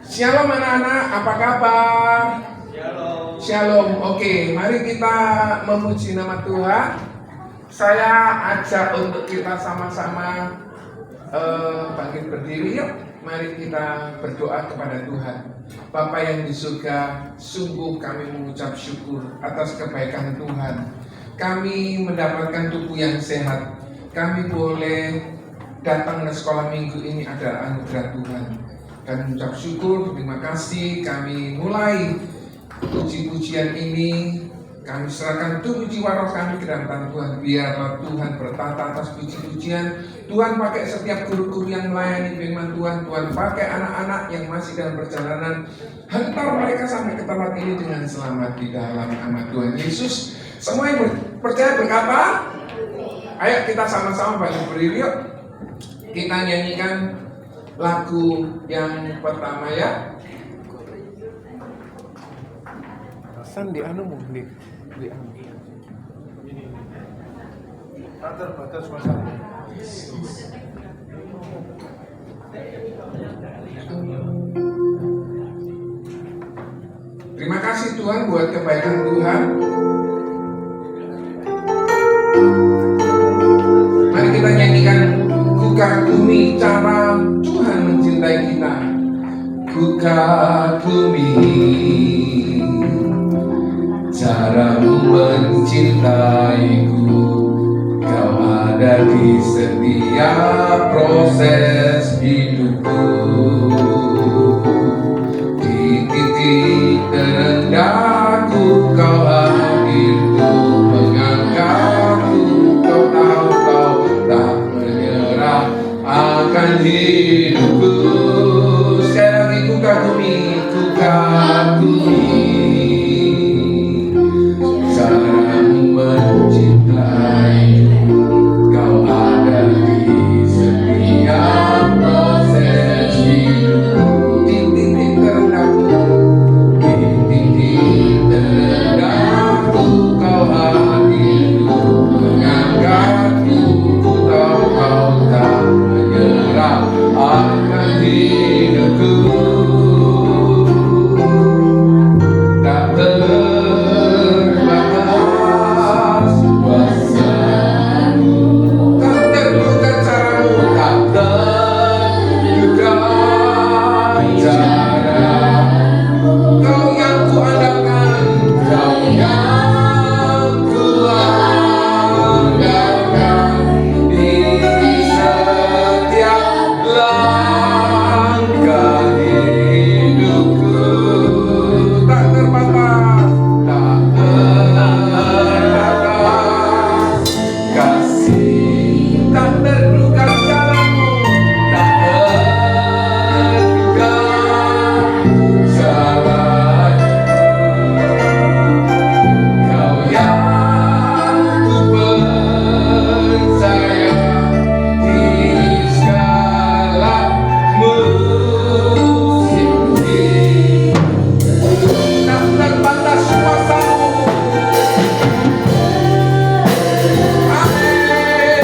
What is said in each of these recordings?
Shalom anak-anak, apa kabar? Shalom. Shalom. Oke, mari kita memuji nama Tuhan. Saya ajak untuk kita sama-sama bangkit berdiri yuk. Mari kita berdoa kepada Tuhan. Bapa yang di surga, sungguh kami mengucap syukur atas kebaikan Tuhan. Kami mendapatkan tubuh yang sehat. Kami boleh datang ke sekolah minggu ini adalah anugerah Tuhan. Kami mengucap syukur, terima kasih. Kami mulai puji-pujian ini. Kami serahkan tubuh jiwa roh kami ke dalam tangan Tuhan. Biarlah Tuhan bertata atas puji-pujian. Tuhan pakai setiap guru-guru yang melayani firman Tuhan. Tuhan pakai anak-anak yang masih dalam perjalanan. Hantar mereka sampai ke tempat ini dengan selamat di dalam nama Tuhan Yesus. Semua yang percaya berkata, ayo kita sama-sama bangkit berdiri yuk. Kita nyanyikan lagu yang pertama ya. San di anu di anu. Tak terbatas masalah. Terima kasih Tuhan buat kebaikan Tuhan. Mari kita nyanyikan ku kagumi cara Tuhan mencintai kita. Ku kagumi caramu mencintaiku. Kau ada di setiap proses hidupku. Di titik terendahku kau hadir untuk mengangkatku. Kau tahu kau tak menyerah akan hidupku. Sekali lagi ku kagumi caramu mencintaiku. Kau ada di setiap proses hidupku. Di titik terendahku, di titik terendahku kau hadir untuk mengangkatku. Ku tahu kau tak menyerah akan hidupku. Tak terbatas kuasamu, tak terduga caramu, tak terduga caramu. Kau yang kuandalkan, kau yang kuandalkan di setiap langkah hidupku. Tak terbatas, tak terbatas kasih, tak terduga caramu, tak terduga caranya. Kau yang ku percaya di segala musim hidup. Tak terbatas kuasamu. Amin.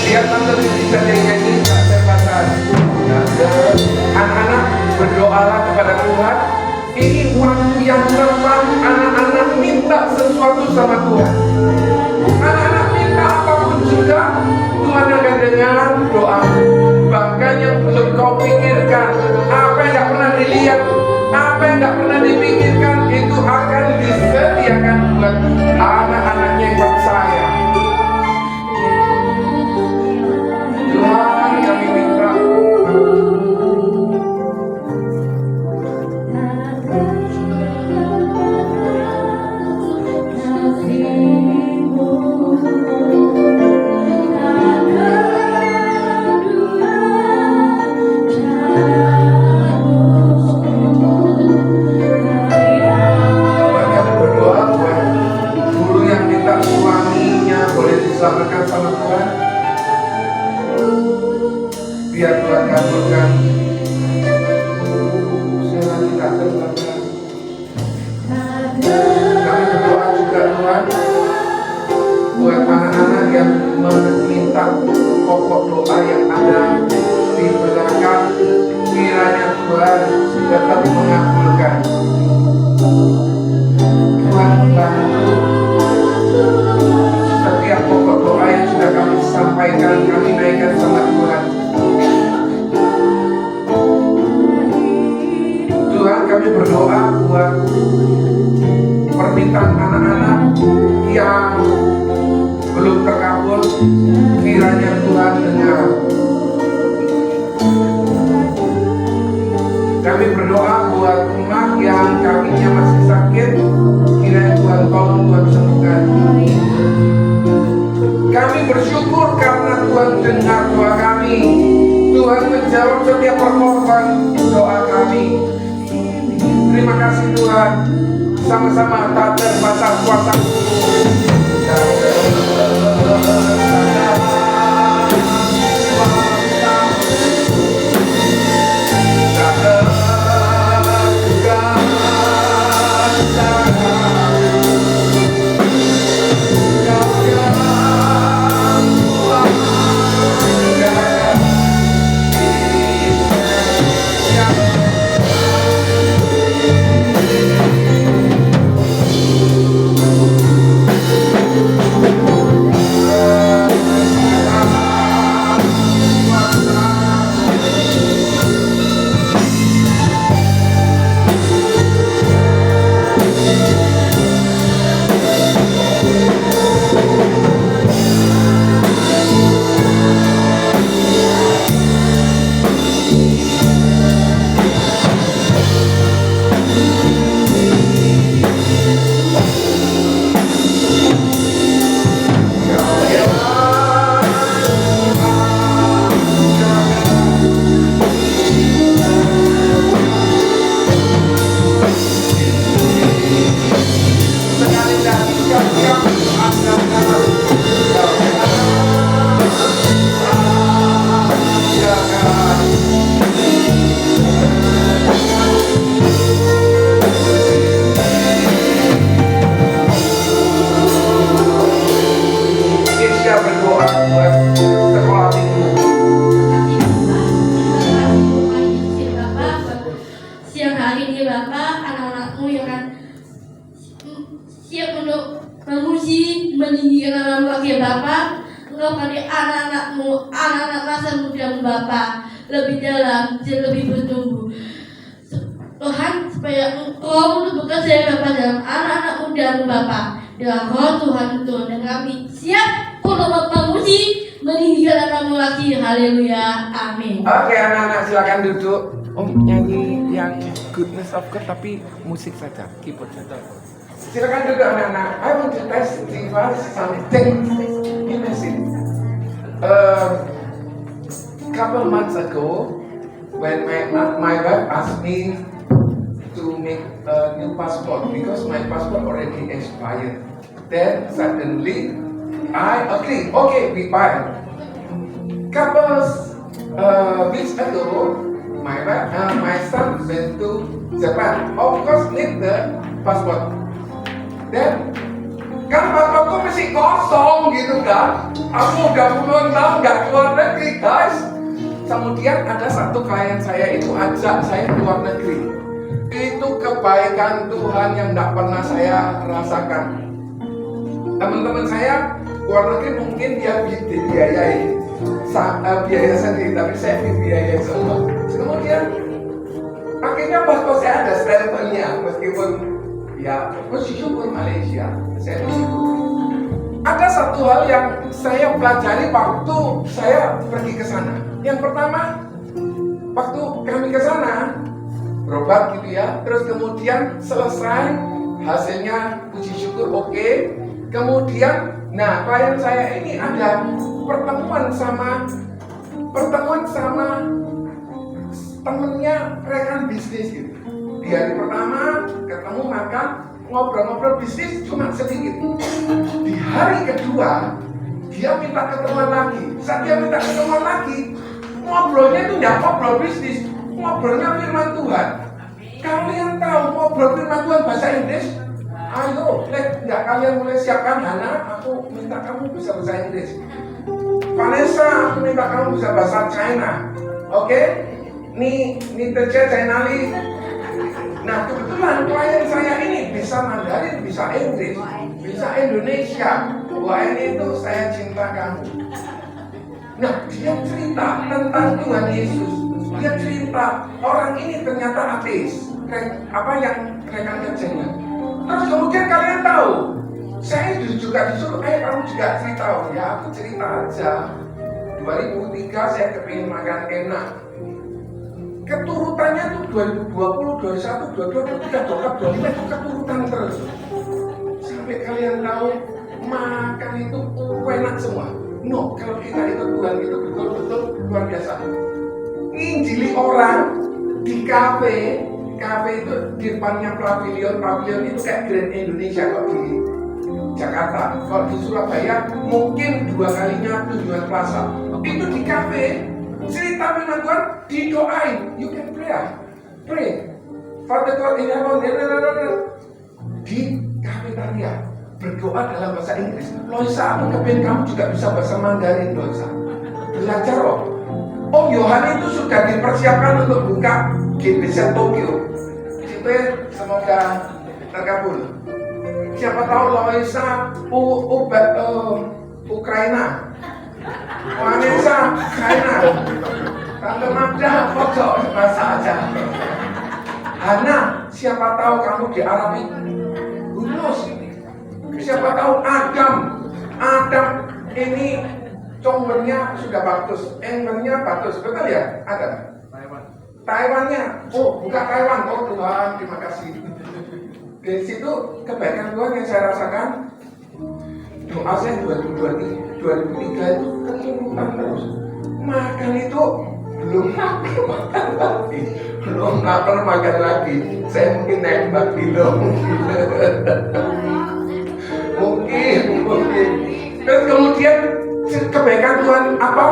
Biar tante bisa nyanyi tak terbatas. Anak-anak berdoalah kepada Tuhan. Ini waktu yang tepat anak-anak minta sesuatu sama Tuhan. Anak-anak minta apapun juga, Tuhan akan dengar doa. Bahkan yang belum kau pikirkan, apa yang tidak pernah dilihat, apa yang tidak pernah dipikirkan, itu akan disediakan buat anak-anaknya yang percaya. Tuhan, kami minta Tuhan, kami berdoa buat guru yang minta suaminya boleh diselamatkan sama Tuhan. Biar Tuhan kabulkan. Saya tidak terbatas. Kami berdoa juga Tuhan buat anak-anak yang meminta pokok doa yang ada di belakang. Kiranya Tuhan tetap mengabulkan. Tuhan bantu setiap pokok doa yang sudah kami sampaikan, kami naikkan sama Tuhan. Tuhan, kami berdoa buat permintaan anak-anak yang belum terkabul. Kiranya Tuhan dengar. Kami berdoa buat emak yang kakinya masih sakit. Kiranya Tuhan tolong, Tuhan sembuhkan. Kami bersyukur karena Tuhan dengar doa kami. Tuhan menjawab setiap permohonan doa kami. Terima kasih Tuhan. Sama-sama tak terbatas kuasa. kepada anak-anakmu, anak-anak masa muda Bapak lebih dalam, lebih bertumbuh. Tuhan, supaya Engkau bekerja Bapak dalam anak-anak muda Bapak, dalam roh Tuhan itu, dan kami siap untuk memuji, meninggikan namamu lagi. Haleluya, amin. Oke, anak-anak silakan duduk. Om nyanyi yang Goodness of God tapi musik saja, keyboard saja. Silakan duduk anak-anak. I want to testify something amazing. Couple months ago, when my wife asked me to make a new passport because my passport already expired. Then suddenly I agree. Okay, we buy. Couple weeks ago, my son went to Japan. Of course, need the passport. Dan kan pasportku masih kosong gitu kan. Aku udah puluhan tahun nggak keluar negeri guys. Kemudian ada satu klien saya itu ajak saya keluar negeri. Itu kebaikan Tuhan yang nggak pernah saya rasakan. Teman-teman saya keluar negeri mungkin dia dibiayai biaya sendiri, tapi saya dibiayai semua. Kemudian akhirnya paspor saya ada stempelnya, meskipun ya puji syukur Malaysia, saya bersyukur. Ada satu hal yang saya pelajari waktu saya pergi ke sana. Yang pertama, waktu kami ke sana berobat gitu ya, terus kemudian selesai hasilnya puji syukur oke. Kemudian, nah klien saya ini ada pertemuan sama temennya rekan bisnis gitu. Di hari pertama ketemu makan ngobrol-ngobrol bisnis cuma sedikit. Di hari kedua dia minta ketemuan lagi. Saat dia minta ketemuan lagi, ngobrolnya itu nggak ngobrol bisnis, ngobrolnya firman Tuhan. Kalian tahu ngobrol firman Tuhan bahasa Inggris? Ayo, nggak kalian mulai siapkan Hana, aku minta kamu bisa bahasa Inggris. Vanessa, aku minta kamu bisa bahasa China. Oke? Nih terjadi Chinali. Nah kebetulan klien saya ini bisa Mandarin, bisa Inggris, bisa Indonesia. Wah ini tuh saya cinta kamu. Nah dia cerita tentang Tuhan Yesus. Dia cerita orang ini ternyata ateis. Apa yang rekan kerjanya. Terus kemudian kalian tahu, saya juga disuruh, kamu juga cerita. Oh ya aku cerita aja. 2003 saya kepingin makan enak. Keturutannya tuh 2020, 21, 22, 23, 24, 25 itu keturutan terus. Sampai kalian tahu makan itu enak semua. No, kalau kita ikut Tuhan itu betul-betul luar biasa. Nginjili orang di kafe itu di depannya pavilion itu kayak Grand Indonesia kok di Jakarta. Kalau di Surabaya mungkin 2 kalinya Tujuan Plaza. Itu di kafe. Cerita firman Tuhan didoain, you can pray. Father God in heaven, di kafetaria berdoa dalam bahasa Inggris. Loisa, aku kepingin kamu juga bisa bahasa Mandarin, Loisa. Belajar loh. Om Yohan itu sudah dipersiapkan untuk buka GBZ Tokyo. Itu semoga terkabul. Siapa tahu Loisa Ukraina. Vanessa, China, Tante Magda, foto bahasa aja. Hana, siapa tahu kamu di Arabik. Yunus, siapa tahu Adam ini congbernya sudah bagus, engernya bagus, betul ya? Adam. Taiwannya, oh bukan Taiwan, oh Tuhan, terima kasih. Dari situ kebaikan Tuhan yang saya rasakan. Doa saya 2003 itu keturutan terus. Makan itu belum makan lagi. Saya mungkin nembak kilo. mungkin. Terus kemudian kebaikan Tuhan apa?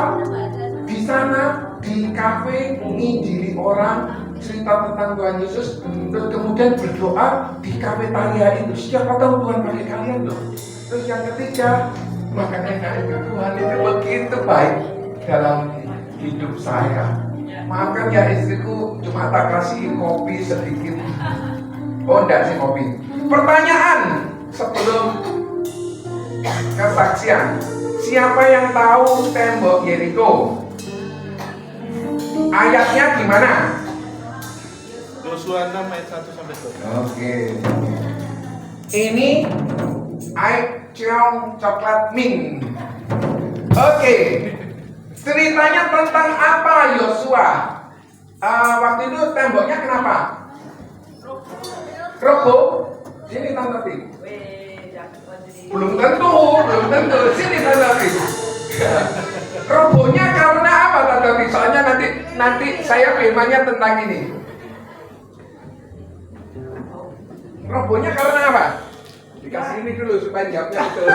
Di sana di kafe nginjili orang, cerita tentang Tuhan Yesus, terus kemudian berdoa di kafetaria itu. Siapa tahu Tuhan pakai kalian loh. Terus yang ketiga, makanya Tuhan itu begitu baik dalam hidup saya. Maafkan ya istriku, cuma tak kasih kopi sedikit. Oh enggak sih kopi. Pertanyaan sebelum kesaksian. Siapa yang tahu tembok Yeriko? Ayatnya gimana? Yosua 6 ayat 1 sampai 2. Oke. Ini ayat Cheong coklat Ming. Oke. Ceritanya tentang apa Yosua? Waktu itu temboknya kenapa? Roboh. Sini Tante Pi. Belum tentu. Sini Tante Pi. Robohnya karena apa Tante Pi? Soalnya nanti saya firmannya tentang ini. Robohnya karena apa? Dikasih ini dulu supaya jawabnya betul.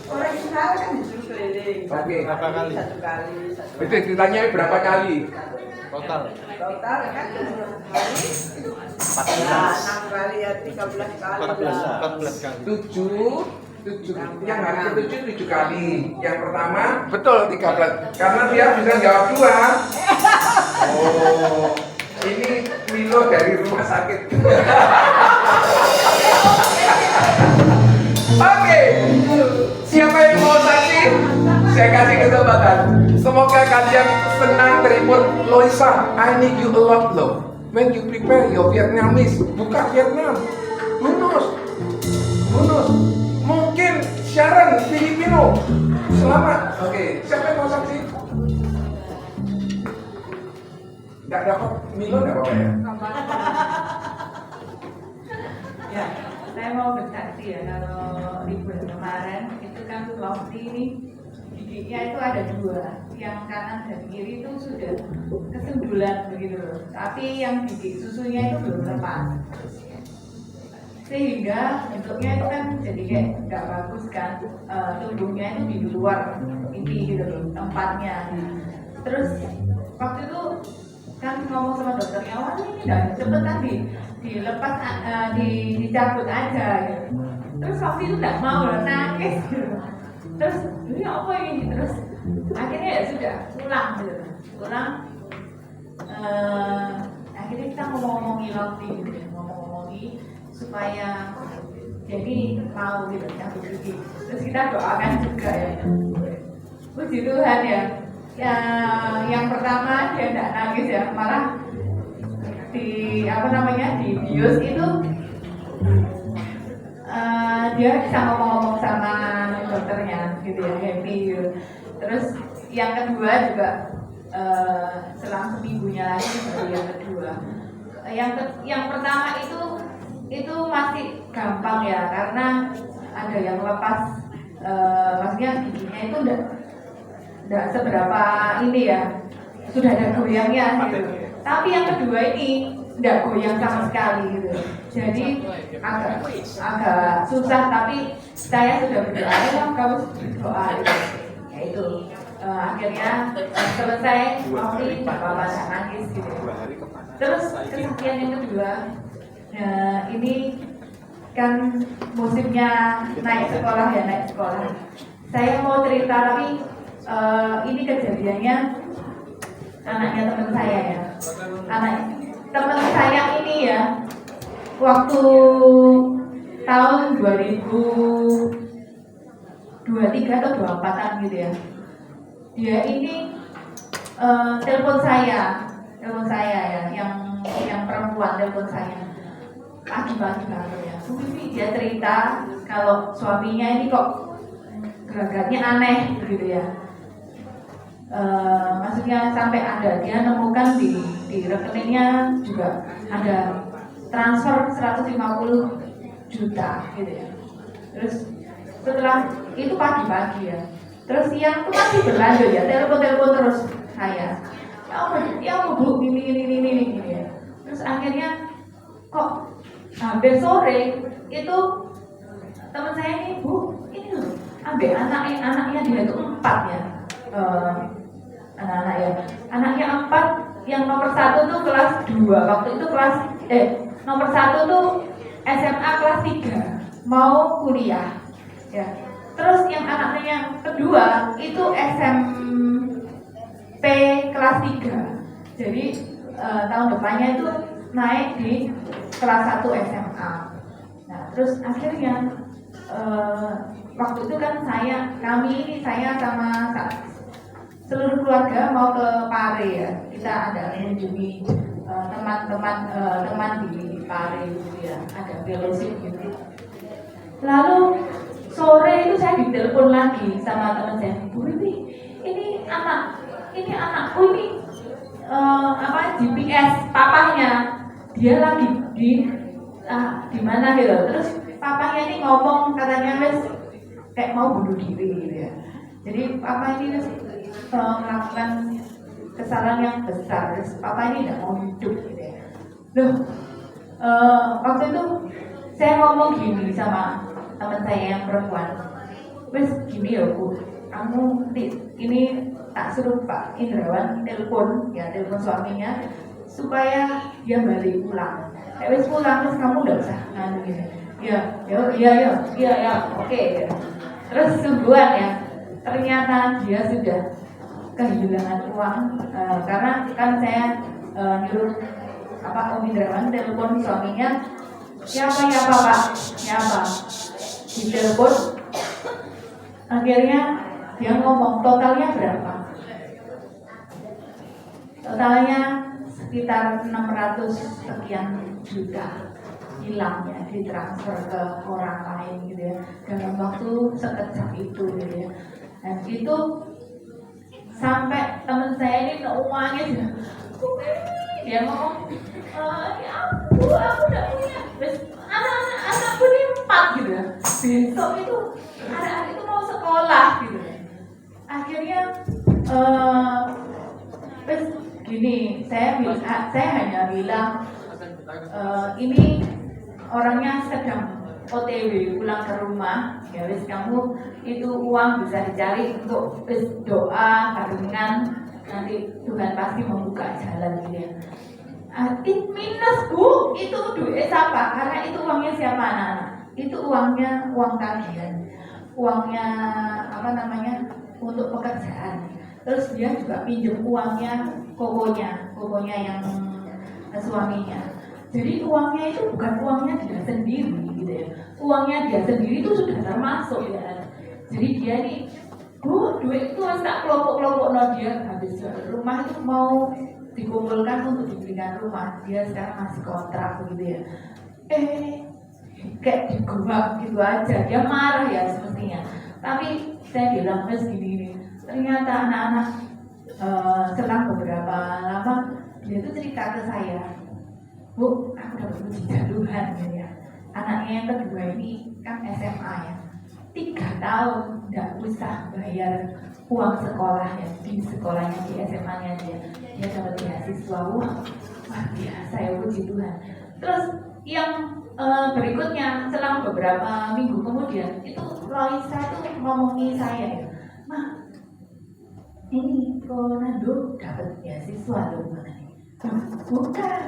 Orang Israel kan disuruh keliling. Oke. Berapa kali? Satu kali. Itu ditanya berapa kali? Total. Total kan hari itu 6 kali ya 13 kali. 14 kali. 7. Yang hari ke-7 7 kali. Yang pertama betul 13. Karena dia bisa jawab 2. Oh. Ini Milo dari rumah sakit. Oke. Siapa yang mau saksi? Saya kasih kesempatan. Semoga kalian senang terhibur. Loisa, I need you a lot loh. When you prepare your Vietnamese, buka Vietnam. Hunus. Mungkin Sharon Filipino. Selamat. Oke. Siapa yang mau saksi? Nggak dapat Milo nggak apa-apa ya? Ya, saya mau bersaksi ya kalau libur kemarin itu kan Lofty ini giginya itu ada 2, yang kanan dan kiri itu sudah kesundulan begitu loh. Tapi yang gigi susunya itu belum lepas, sehingga bentuknya itu kan jadi kayak nggak bagus kan, tumbuhnya itu di luar ini gitu loh tempatnya. Terus waktu itu kan ngomong sama dokternya, wah ini udah cepet kan dilepas, dicabut aja gitu. Terus waktu itu nggak mau loh, nangis gitu. Terus ini apa ini? Terus akhirnya ya sudah pulang gitu. Akhirnya kita ngomong-ngomongi Lofty gitu ya, ngomong-ngomongi supaya jadi mau gitu cabut gigi. Terus kita doakan juga ya. Puji Tuhan ya. Yang pertama dia tidak nangis ya, malah di bius itu dia bisa ngomong-ngomong sama dokternya gitu ya, happy gitu. Terus yang kedua juga selang seminggunya lagi baru yang kedua. Yang pertama itu masih gampang ya, karena ada yang lepas, maksudnya giginya itu enggak seberapa ini ya, sudah ada goyangnya gitu. Tapi yang kedua ini enggak goyang sama sekali gitu. Jadi agak susah, tapi saya sudah berdoa, kamu berdoa gitu. Ya itu akhirnya selesai, Lofty bapak nangis gitu. Terus kesaksian yang kedua, ini kan musimnya naik sekolah. Saya mau cerita, tapi ini kejadiannya anaknya teman saya ya. Anak teman saya ini ya, waktu tahun 2023 atau 24-an gitu ya. Dia ini telepon saya ya, yang perempuan telepon saya pagi-pagi banget ya. Ini dia cerita kalau suaminya ini kok gerakannya aneh gitu ya. Maksudnya sampai ada dia nemukan di rekeningnya juga ada transfer 150 juta gitu ya. Terus setelah itu pagi-pagi ya, terus siang tuh masih berlanjut ya, telepon terus saya, ya Bu ini ya. Terus akhirnya kok hampir sore itu teman saya ini, Bu ini loh, ambil anaknya dia itu 4 ya, anaknya 4, yang nomor 1 tuh kelas 2, waktu itu nomor 1 tuh SMA kelas 3 mau kuliah ya. Terus yang anaknya yang kedua itu SMP kelas 3, jadi tahun depannya itu naik di kelas 1 SMA. Nah terus akhirnya waktu itu kan saya sama seluruh keluarga mau ke Pare ya. Kita ada mengunjungi teman di Pare gitu ya, ada fellowship gitu. Lalu sore itu saya ditelepon lagi sama teman saya, Bu ini anakku ini GPS papahnya dia lagi di mana gitu. Terus papahnya ini ngomong katanya wes kayak mau bunuh diri gitu ya. Jadi papa ini melakukan kesalahan yang besar. Terus papa ini tidak mau hidup gitu ya. Loh, waktu itu saya ngomong gini sama teman saya yang perempuan, wes gini ya Bu, kamu ini tak suruh Pak Indrawan telepon suaminya supaya dia balik pulang. Wes pulang terus kamu nggak usah nganu gini. Ya, oke. Terus sungguhan ya, ternyata dia sudah kehilangan uang karena kan saya nyuruh Om Indrawan telepon suaminya. Siapa Pak? Siapa? Ditelepon. Akhirnya dia ngomong totalnya berapa? Totalnya sekitar 600 sekian juta hilangnya ditransfer ke orang lain gitu ya, dalam waktu sekejap itu gitu ya. Dan itu sampai teman saya ini uangnya dia ngomong, ya aku udah punya anakku ini 4 gitu ya. Besok itu anak-anak itu mau sekolah gitu ya. Akhirnya gini, saya hanya bilang ini orangnya sedang OTW pulang ke rumah, ya wis kamu itu uang bisa dicari untuk wis doa barengan, nanti Tuhan pasti membuka jalan gitu ya. Minus Bu, itu duit siapa? Karena itu uangnya siapa anak-anak? Itu uangnya uang tagihan, uangnya untuk pekerjaan. Terus dia juga pinjam uangnya kokonya yang suaminya. Jadi uangnya itu bukan uangnya dia sendiri gitu ya. Uangnya dia sendiri itu sudah termasuk ya. Jadi dia nih, Bu, duit itu tak kelompok-kelompok dia habis rumah itu mau dikumpulkan untuk dibelikan rumah. Dia sekarang masih kontrak begitu ya. Kayak digubah gitu aja. Dia marah ya semestinya. Tapi saya bilang gini. Ternyata anak-anak selang beberapa lama dia itu cerita ke saya, Bu, aku dapat mujizat Tuhan ya. Anaknya yang kedua ini kan SMA ya, 3 tahun tidak usah bayar uang sekolahnya di sekolahnya di SMA-nya dia dapat beasiswa. Wah biasa ya, puji Tuhan. Terus yang berikutnya selang beberapa minggu kemudian itu Loisa itu ngomongi saya ya, Ma, ini Ronaldo dapat beasiswa loh. Bukan,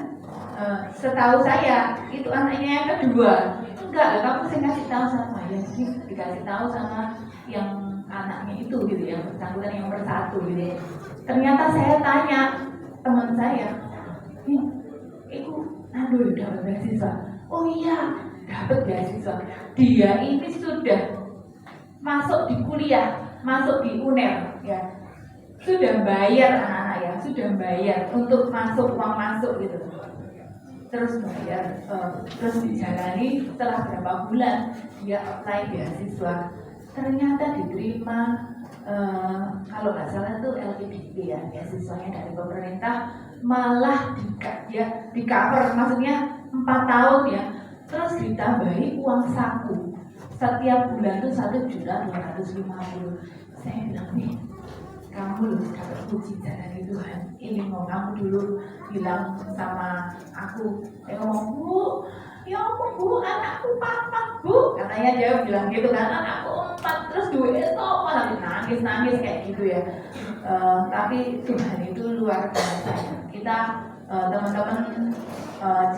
setahu saya itu anaknya yang kedua. Enggak, kamu saya kasih tahu sama ya, dikasih tahu sama yang anaknya itu gitu, yang bersangkutan yang bersatu gitu. Ternyata saya tanya teman saya, itu aduh dapat beasiswa. Oh iya, dapat beasiswa. Dia ini sudah masuk di kuliah, masuk di UNER ya. Sudah bayar anak-anak ya, sudah bayar untuk uang masuk gitu. Terus bayar, terus dijalani setelah berapa bulan dia apply beasiswa. Ternyata diterima, kalau nggak salah itu LPDP ya, beasiswanya dari pemerintah, malah di cover, maksudnya 4 tahun ya. Terus ditambahi uang saku setiap bulan itu 1.250.000. Saya bilang nih, kamu loh dapat mujizat dari Tuhan. Ini mau kamu dulu bilang sama aku, saya ngomong, Bu, ya ampun Bu, anakku 4 Bu, katanya dia bilang gitu kan, anakku 4, terus duitnya kok malah nangis kayak gitu ya. Tapi Tuhan itu luar biasa ya. Kita teman-teman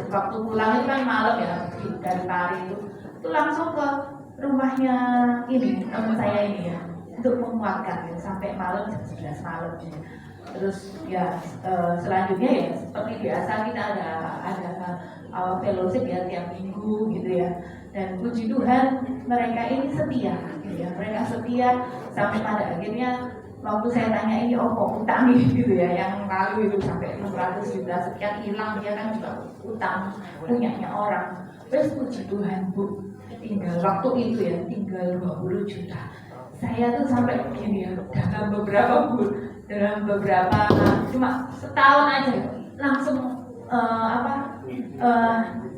waktu pulang itu kan malam ya dari Pari itu langsung ke rumahnya ini teman saya ini ya, untuk menguatkan ya, sampai malam jam 11 malam ya. Terus ya selanjutnya ya seperti biasa kita ada fellowship ya tiap minggu gitu ya. Dan puji Tuhan mereka ini setia gitu ya. Mereka setia sampai pada akhirnya waktu saya tanya ini kok utang gitu ya, yang lalu itu sampai 600 juta sekian hilang, dia kan juga utang punyanya orang. Terus puji Tuhan Bu, tinggal waktu itu ya tinggal 20 juta. Saya tuh sampai begini ya, dalam beberapa cuma setahun aja langsung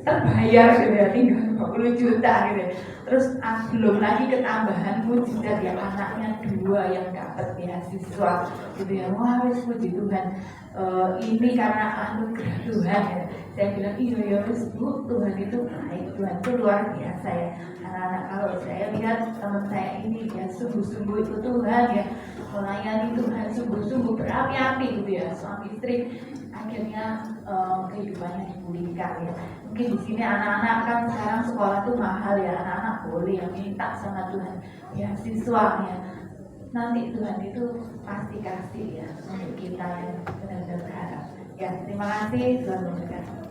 terbayar gitu ya, tinggal 20 juta gitu ya. Terus belum lagi ketambahan mujizat ya, anaknya 2 yang dapat beasiswa gitu ya. Wah wis puji Tuhan, ini karena anugerah Tuhan ya. Saya bilang iya ya wis Bu, Tuhan itu baik, Tuhan itu luar biasa ya. Anak-anak kalau saya lihat teman saya ini ya sungguh-sungguh itu Tuhan ya, melayani Tuhan sungguh-sungguh berapi-api gitu ya, suami istri akhirnya kehidupannya dipulihkan ya. Mungkin di sini anak-anak kan sekarang sekolah tuh mahal ya, anak-anak boleh yang minta sama Tuhan beasiswa ya. Nanti Tuhan itu pasti kasih ya untuk kita yang benar-benar berharap. Ya, terima kasih Tuhan memberkati.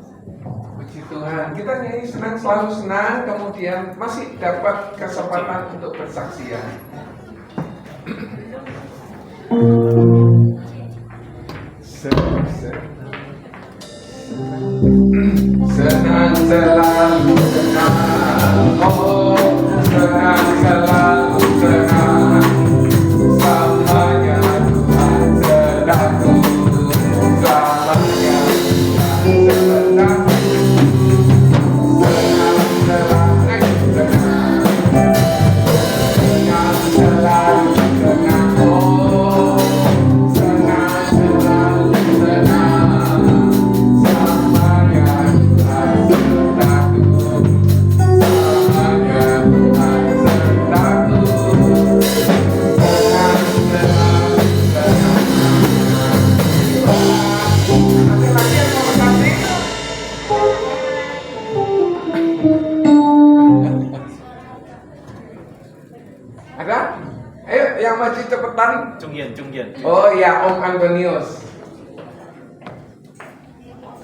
Puji Tuhan, kita nyanyi senang, selalu senang, kemudian masih dapat kesempatan untuk bersaksian. Senang selalu senang, oh senang selalu senang, samanya Tuhan sedangku, samanya Tuhan sedang. Ada? Ayo yang maju cepetan. Cungyen. Oh iya, Om Antonius.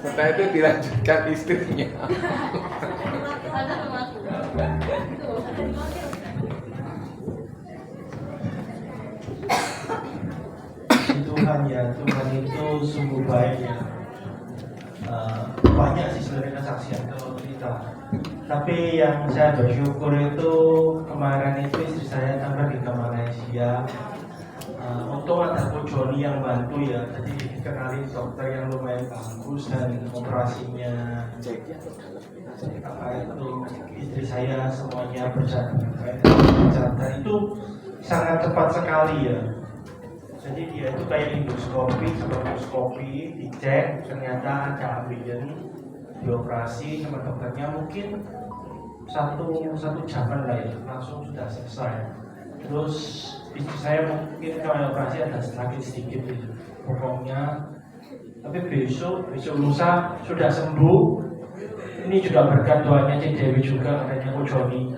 Setelah itu dilanjutkan istrinya. Tuhan ya, Tuhan itu sungguh baik ya. Banyak sih sebenarnya kesaksian kalau cerita. Tapi yang saya bersyukur itu kemarin itu istri saya sampai di Malaysia. Untung ada Ko Joni yang bantu ya. Jadi dikenali dokter yang lumayan bagus dan operasinya apa itu istri saya semuanya berjalan baik dan itu sangat cepat sekali ya. Jadi dia itu kayak endoskopi, dicek ternyata ada ambeien, dioperasi sama dokternya mungkin satu jaman lah ya, langsung sudah selesai. Terus istri saya mungkin kalau operasi ada sakit sedikit gitu. Pokoknya tapi besok lusa sudah sembuh. Ini juga berkat doanya Cik Dewi juga, adanya Ko Joni.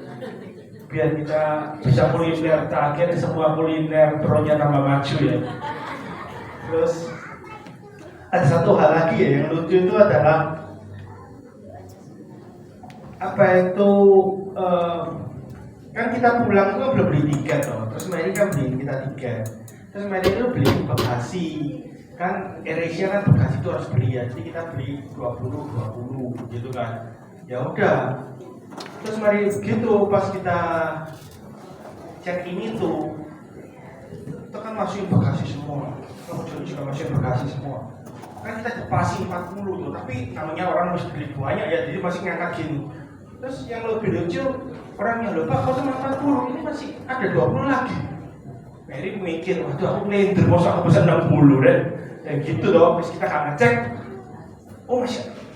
Biar kita bisa kuliner, akhirnya semua kuliner peronnya tambah maju ya. Terus ada satu hal lagi ya yang lucu itu adalah apa itu kan kita pulang itu belum beli tiket loh. Terus Mary kan beliin kita tiket. Terus Mary itu beli bagasi. Kan AirAsia kan bagasi itu harus beli ya. Jadi kita beli 20 gitu kan. Ya udah. Terus mari begitu pas kita cek ini tuh itu kan masukin bagasi semua, kemudian juga masukin bagasi semua. Kan kita pasti 40 tuh, tapi namanya orang harus beli banyak ya, jadi masih ngangkat gini. Terus yang lebih lucu orangnya lupa kok cuma 40, ini masih ada 20 lagi. Mary mikir, waduh aku ngelender, masa aku pesan 60 deh. Ya gitu dong, terus kita kan ngecek. Oh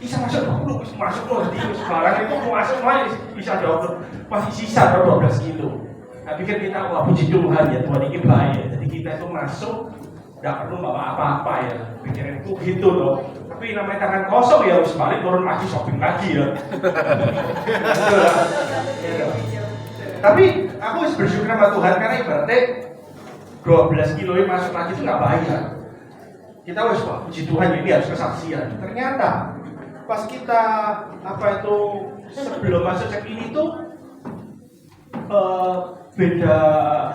bisa masuk 20, masuk loh, jadi barang itu mau masuk semua bisa 20, masih sisa 12 kilo. Nah pikir kita, wah puji Tuhan ya, Tuhan ini baik ya. Jadi kita itu masuk, gak perlu bawa apa-apa ya, pikirin itu gitu loh. Tapi namanya tangan kosong ya, harus balik turun lagi, shopping lagi ya. Tapi aku harus bersyukur sama Tuhan, karena ibaratnya 12 kilo yang masuk lagi itu gak bayar. kita wes wah puji Tuhan ini harus kesaksian. Ternyata pas kita sebelum masuk check in itu beda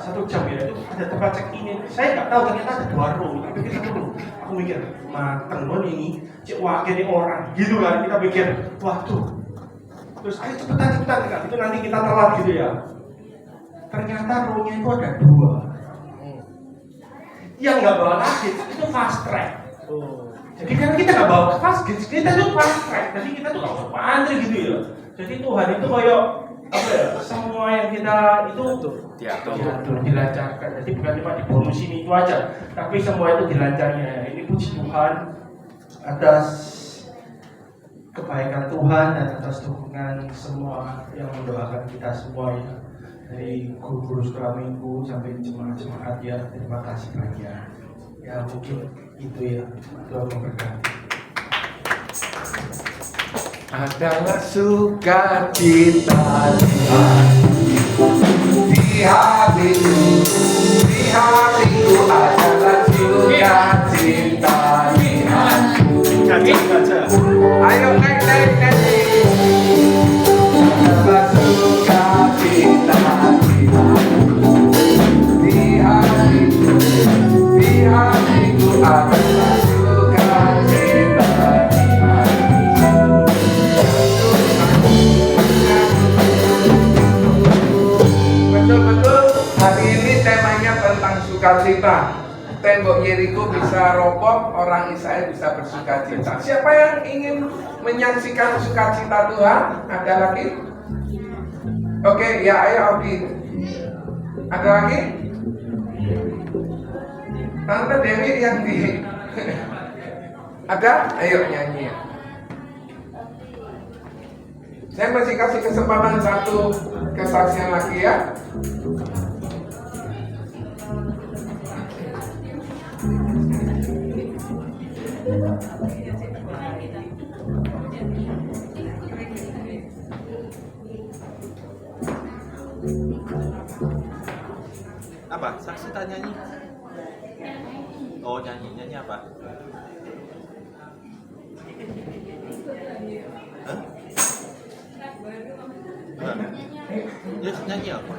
1 jam ya, itu ada tempat check in. Saya nggak tahu ternyata ada 2 row. Kita pikir 1 row. Aku mikir mateng loh ini, cek wakil orang gitu kan. Kita pikir waduh. Terus ayo cepetan kan, itu nanti kita telat gitu ya. Ternyata row-nya itu ada 2. Yang nggak bawa luggage itu fast track. Jadi karena kita nggak bawa fast track, kita tuh fast track. Jadi kita tuh nggak usah antri gitu ya. Jadi Tuhan itu kayak semua yang kita itu diatur, dilancarkan. Jadi bukan cuma di bonus ini itu aja, tapi semua itu dilancarnya. Ini puji Tuhan atas kebaikan Tuhan dan atas dukungan semua yang mendoakan kita semua ya. Dari guru-guru sekolah minggu sampai jemaat-jemaat ya, terima kasih banyak. Ya mungkin itu ya, Tuhan memberkati. Adalah sukacita di hatiku, di hatiku adalah sukacita di hatiku. Ayo naik. Adalah sukacita di hatiku, di hatiku adalah sukacita di hatiku. Betul-betul hari ini temanya tentang sukacita. Tembok Yeriko bisa roboh, orang Israel bisa bersukacita. Siapa yang ingin menyaksikan sukacita Tuhan? Ada lagi? Oke, ya ayo Oki. Ada lagi? Tante Dewi yang di ada? Ayo nyanyi ya. Saya masih kasih kesempatan 1 kesaksian lagi ya. Apa? Saksi tak nyanyi? Oh nyanyi apa? Hah? Dia nyanyi apa?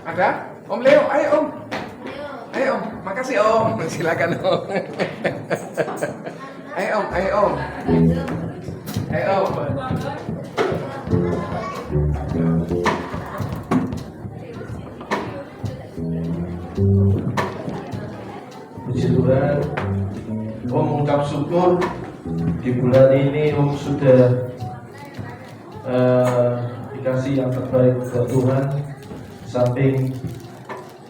Ada? Om Leo, ayo Om. Ayo Om, makasih Om. Silakan Om. Ayo Om, ayo Om. Ayo Om. Puji Tuhan, Om mengucap syukur di bulan ini Om sudah dikasih yang terbaik buat Tuhan. Samping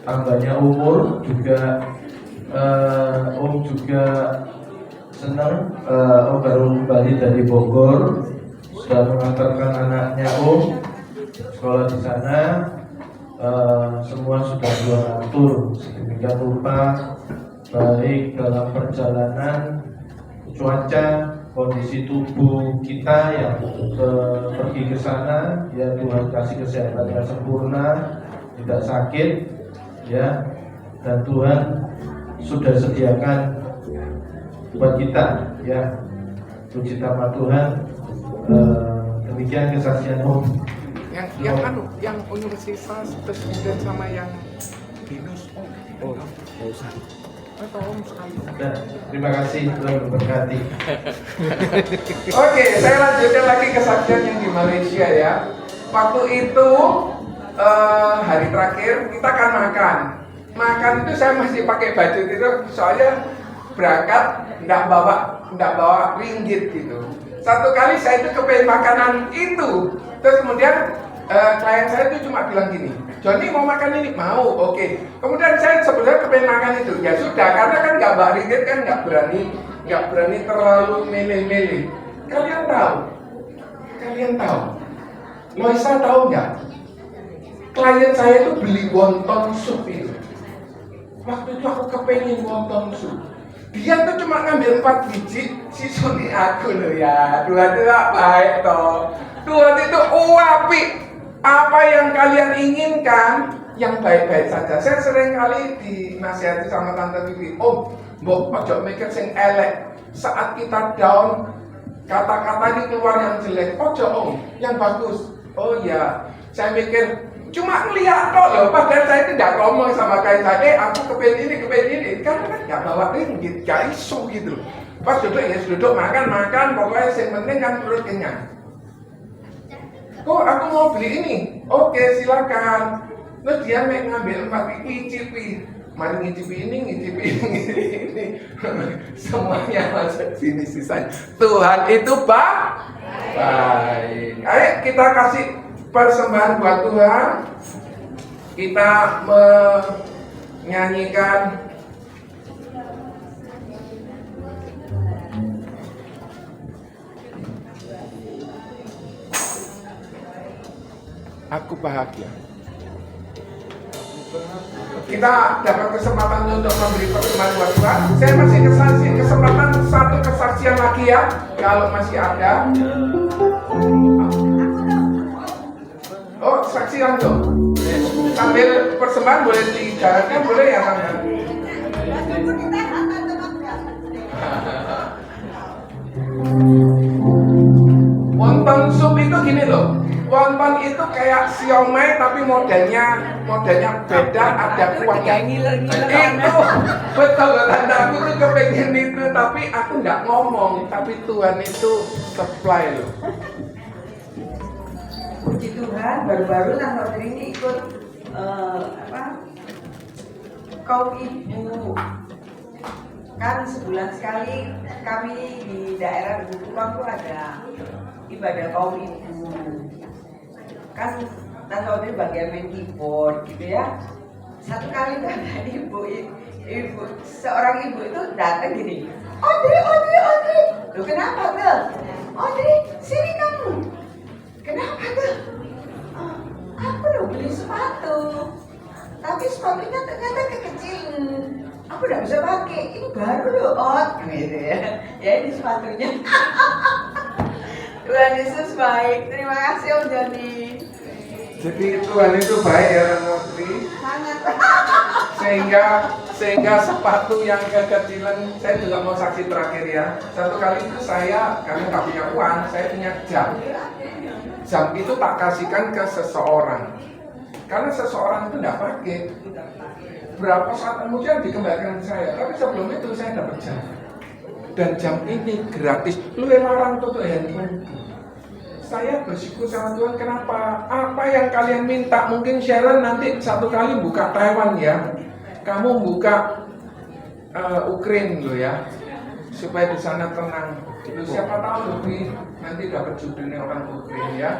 tambahnya umur juga Om juga senang Om baru kembali dari Bogor, sudah mengantarkan anaknya Om sekolah di sana. Semua sudah Tuhan atur sedemikian rupa, baik dalam perjalanan, cuaca, kondisi tubuh kita yang pergi ke sana, ya Tuhan kasih kesehatan yang sempurna, tidak sakit, ya, dan Tuhan sudah sediakan buat kita, ya. Puji nama Tuhan. Demikian kesaksian Om. Yang universitas terus kemudian sama yang binus. Oh, nggak usah. Udah, terima kasih, Tuhan memberkati. Oke, saya lanjutkan lagi kesaksian yang di Malaysia ya. Waktu itu hari terakhir kita kan makan. Makan itu saya masih pakai baju itu soalnya berangkat nggak bawa ringgit gitu. Satu kali saya itu kepengen makanan itu, terus kemudian klien saya itu cuma bilang gini, Johnny mau makan ini? Mau, oke. Kemudian saya sebenarnya kepengen makan itu, ya sudah, karena kan nggak bawa ringgit kan nggak berani terlalu milih-milih. Kalian tahu, Loisa tahu nggak? Klien saya itu beli wonton sup itu. Waktu itu aku kepengen wonton sup. Dia tuh cuma ngambil 4 biji, sisoni aku loh ya. Tuhan itu baik toh. Tuhan itu apik. Apa yang kalian inginkan, yang baik-baik saja. Saya sering kali dinasihati sama Tante Vivi, mbok ojo mikir sing elek. Saat kita down, kata-kata ini keluar yang jelek, ojo yang bagus. Oh ya, saya mikir cuma ngeliat kok loh, padahal saya tidak ngomong sama kayak saya, aku kepengen ini, karena kan gak bawa ringgit, gak iso gitu loh. Pas duduk makan, pokoknya yang penting kan perut kenyang. Oh, aku mau beli ini, oke silakan. Terus dia ngambil 4 ngicipi, mari ngicipi ini. Semuanya masuk sini sisanya. Tuhan itu baik. Ayo kita kasih persembahan buat Tuhan. Kita menyanyikan Aku Bahagia. Kita dapat kesempatan untuk memberi persembahan buat Tuhan. Saya masih kasih kesempatan satu kesaksian lagi ya, kalau masih ada. Oh, saksi langsung. Sambil persembahan boleh dijalankan, boleh ya Tante? Wonton sup itu gini loh. Wonton itu kayak siomay tapi modelnya beda, ada kuahnya. Itu betul Tante, aku tuh kepengen itu tapi aku nggak ngomong, tapi Tuhan itu supply loh. Puji Tuhan, baru-baru Tante ini ikut kaum ibu. Kan sebulan sekali kami di daerah Bukupang tuh ada ibadah kaum ibu. Kan Tante ini bagian main keyboard gitu ya. Satu kali tuh ada seorang ibu itu datang gini, Audrey, loh kenapa Bel? Audrey, sini kamu. Kenapa tuh? Aku udah beli sepatu, tapi sepatunya ternyata kekecilan. Aku udah bisa pakai, ini baru loh, gitu ya. Ya ini sepatunya. Tuhan Yesus baik, terima kasih Om Joni. Jadi Tuhan itu baik ya Notri. Sangat. Sehingga sepatu yang kekecilan, saya juga mau saksi terakhir ya. Satu kali itu saya, karena nggak punya uang, saya punya jam. Jam itu tak kasihkan ke seseorang, karena seseorang itu nggak pakai. Berapa saat kemudian dikembalikan ke saya, tapi sebelum itu saya dapat jam. Dan jam ini gratis, lu larang tuh handphone. Saya bersyukur sama Tuhan, kenapa? Apa yang kalian minta, mungkin Sharon nanti satu kali buka Taiwan ya. Kamu buka Ukraine lo ya, supaya di sana tenang. Itu siapa tahu lebih nanti dapat judulnya orang Ukraine ya.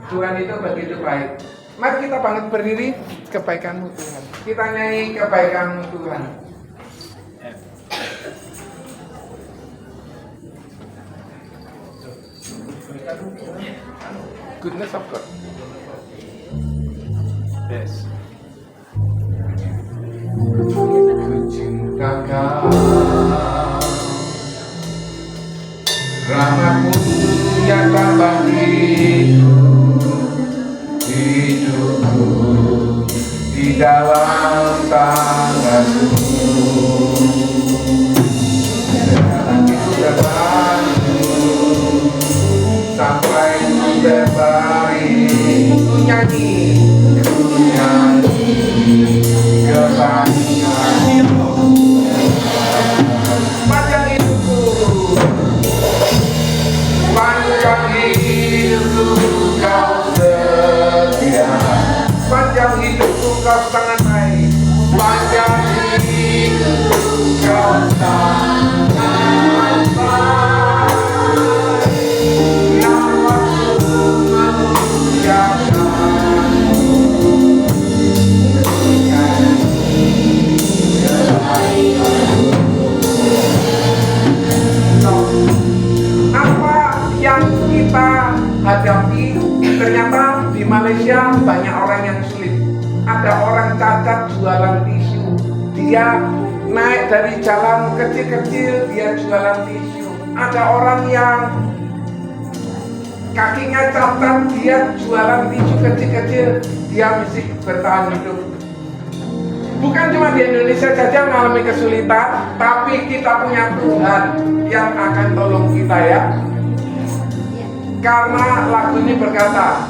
Tuhan itu begitu baik. Mari kita bangkit berdiri, kebaikanmu Tuhan. Kita nyanyi kebaikanmu Tuhan. Goodness of God. Yes. Ku cinta Kau, rahmat-Mu nyata bagiku, hidupku di dalam tangan-Mu. Hatiku terbantu sampai ku berbaring. Ku nyanyi kebaikan. ternyata di Malaysia banyak orang yang sulit. Ada orang cacat jualan tisu. Dia naik dari jalan kecil-kecil, dia jualan tisu. Ada orang yang kakinya cacat, dia jualan tisu kecil-kecil, dia mesti bertahan hidup. Bukan cuma di Indonesia saja mengalami kesulitan, tapi kita punya Tuhan yang akan tolong kita ya. Karena lagu ini berkata,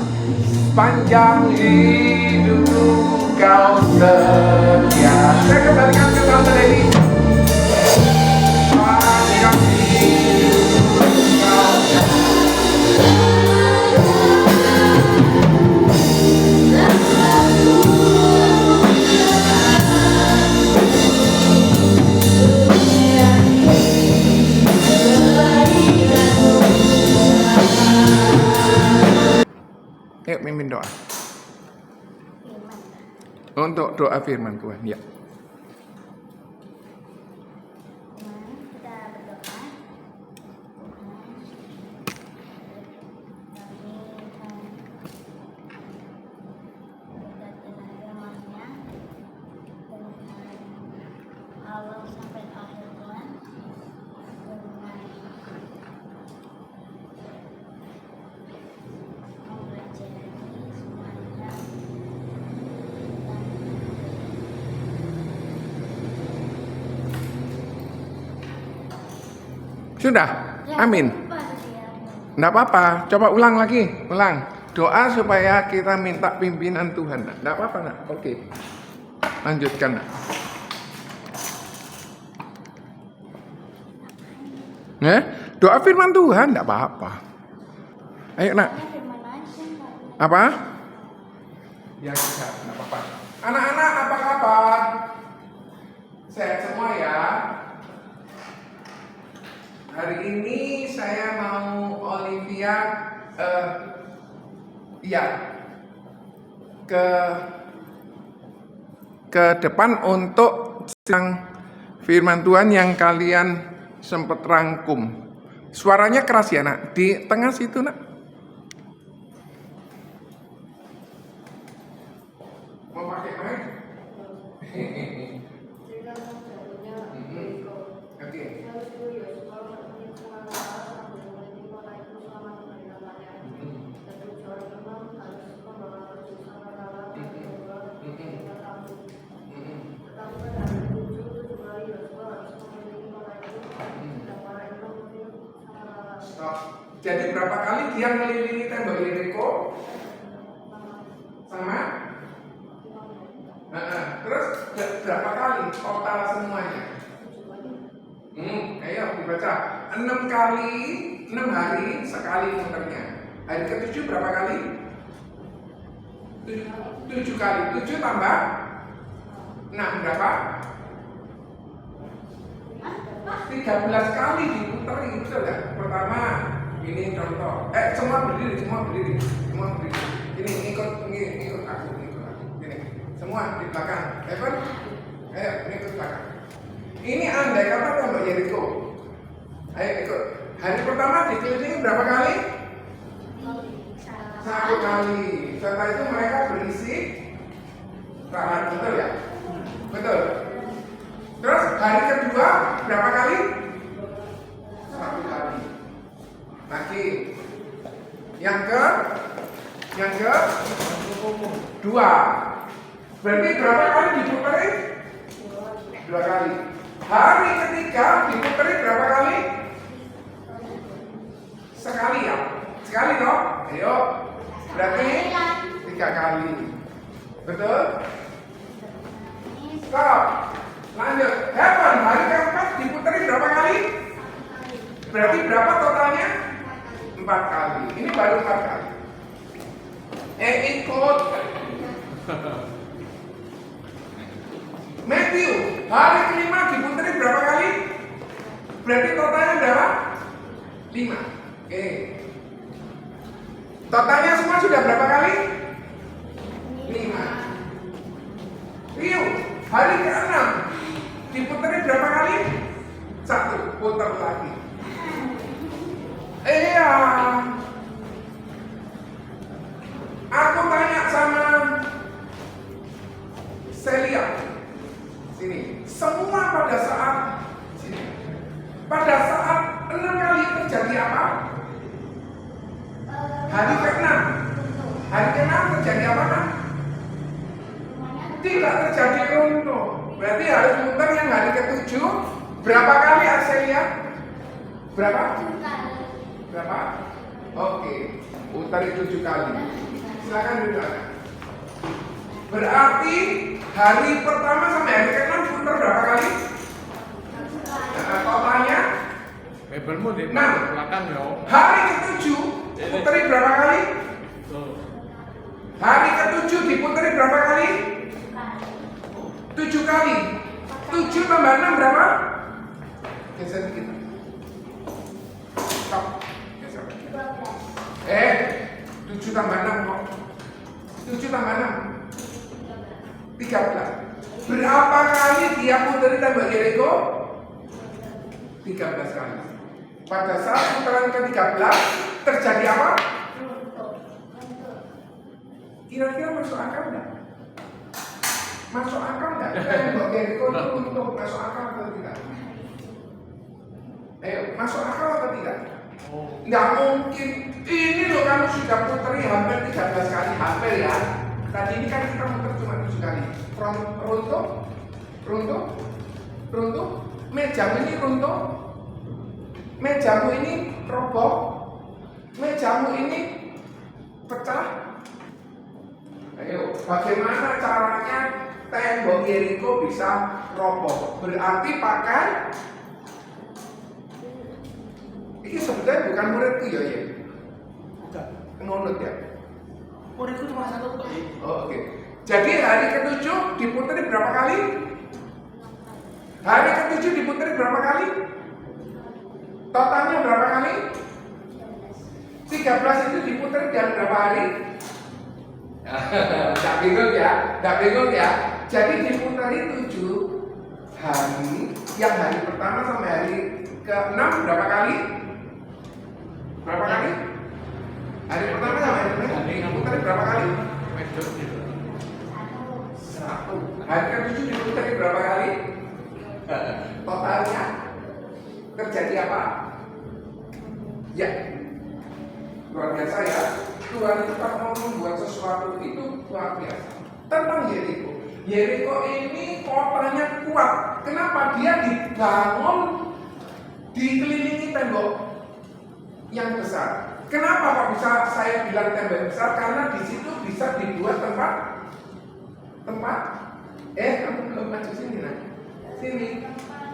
panjang hidupku kau setia. Saya kembalikan ke Tante Dewi. Panjang hidupku kau Yuk mimpin doa. Untuk doa firman Tuhan, ya. Sudah? Amin. Enggak apa-apa, coba ulang lagi, ulang. Doa supaya kita minta pimpinan Tuhan. Enggak apa-apa, nak. Oke. Lanjutkan, nak. Doa firman Tuhan, enggak apa-apa. Ayo, nak. Apa? Ya bisa, enggak apa-apa. Anak-anak apa kabar? Sehat semua ya. Hari ini saya mau Olivia ke depan untuk sidang firman Tuhan yang kalian sempat rangkum. Suaranya keras ya, nak? Di tengah situ, nak. Mau pakai mic? Jadi berapa kali dia mengelilingi tembok Yeriko? Sama? Terus berapa kali total semuanya? Ayo dibaca. 6 kali, 6 hari sekali muternya. Hari ke-7 berapa kali? 7 kali. 7 tambah 6 berapa? 13 kali diputeri, betul ya? Pertama, ini contoh. Semua berdiri. Ini ikut aku. Ini semua di belakang. Evan, ayo ikut belakang. Ini andai kata tembok Yeriko. Ayo ikut. Hari pertama dikelilingi berapa kali? 1 kali. Setelah itu mereka berisi tangan, betul ya? Betul. Terus hari kedua berapa kali? 1 kali. Lagi. Yang ke 2. Berarti berapa kali diputeri? 2 kali. Hari ketiga diputeri berapa kali? Sekali ya? Sekali toh? Ayo. Berarti 3 kali. Betul? Stop. Lanjut. Heaven, hari keempat diputeri berapa kali? Berarti berapa totalnya? 4 kali. Ini baru 4 kali. Ikut. Matthew, hari kelima diputeri berapa kali? Berarti totalnya berapa? 5. Oke. Totalnya semua sudah berapa kali? 5. Rio, hari ke-6 diputeri berapa kali? 1, putar lagi. Iya. ke-6 terjadi apa kan? Tidak terjadi runtuh. Berarti harus muter yang hari ke-7 berapa kali Arselia? Berapa? Berapa? Oke, putar 7 kali. Silakan duduk. Berarti hari pertama sampai hari ke-6 putar berapa kali? Nah, totalnya Bebelmu di Nah. belakang ya. hari ke-7 putari berapa kali? Hari ke-7 diputari berapa kali? 7 kali. 7 tambah 6 berapa? Geser dikit. Stop. Geser. 7 tambah 6 kok. 7 tambah 6 13. Berapa kali dia putari tembok Yeriko? 13 kali. Pada saat putaran ke-13 terjadi apa? Kira-kira masuk akal enggak? Masuk akal enggak? Tembok Yeriko itu untuk masuk akal atau tidak? Ayo, masuk akal atau tidak? Nggak mungkin. Ini loh kamu sudah putari hampir 13 kali. Hampir ya. Tadi ini kan kita muter cuma 7 kali. Runtuh. Mejamu ini runtuh. Mejamu ini roboh. Mejamu ini pecah. Ayo, bagaimana caranya tembok Yeriko bisa roboh? Berarti pakai ini sebenarnya bukan muridku ya, ya? Bukan. Ngunut ya? Muridku cuma satu kok. Oh, oke. Jadi hari ke-7 diputari berapa kali? Hari ke-7 diputari berapa kali? Totalnya berapa kali? 13 itu diputari dalam berapa hari? Tidak bingung ya. Jadi diputari 7 hari. Yang hari pertama sampai hari ke-6 berapa kali? Berapa kali? Hari pertama sampai hari ke-6 diputari berapa kali? 1. Hari ke-7 diputari berapa kali? Totalnya terjadi apa? Ya, luar biasa ya. Tuhan itu kalau membuat sesuatu itu luar biasa. Tentang Yeriko. Yeriko ini kotanya kuat. Kenapa? Dia dibangun dikelilingi tembok yang besar. Kenapa kok bisa saya bilang tembok besar? Karena di situ bisa dibuat tempat. Kamu belum maju sini nah. Sini.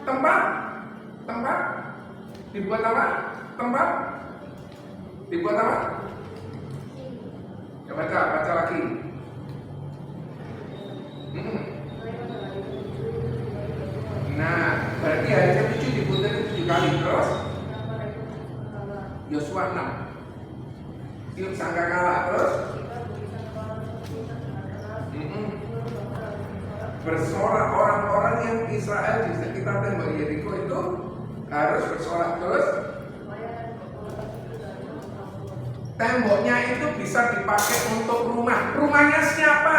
Tempat. Dibuat apa? Dibuat apa? Ya, baca lagi. Nah, berarti hari ke-7 diputar 7 kali terus. Yosua 6. Tiup sangkakala terus. Bersorak orang-orang yang Israel di sekitar tembok Yeriko itu harus bersorak terus. Temboknya itu bisa dipakai untuk rumah. Rumahnya siapa?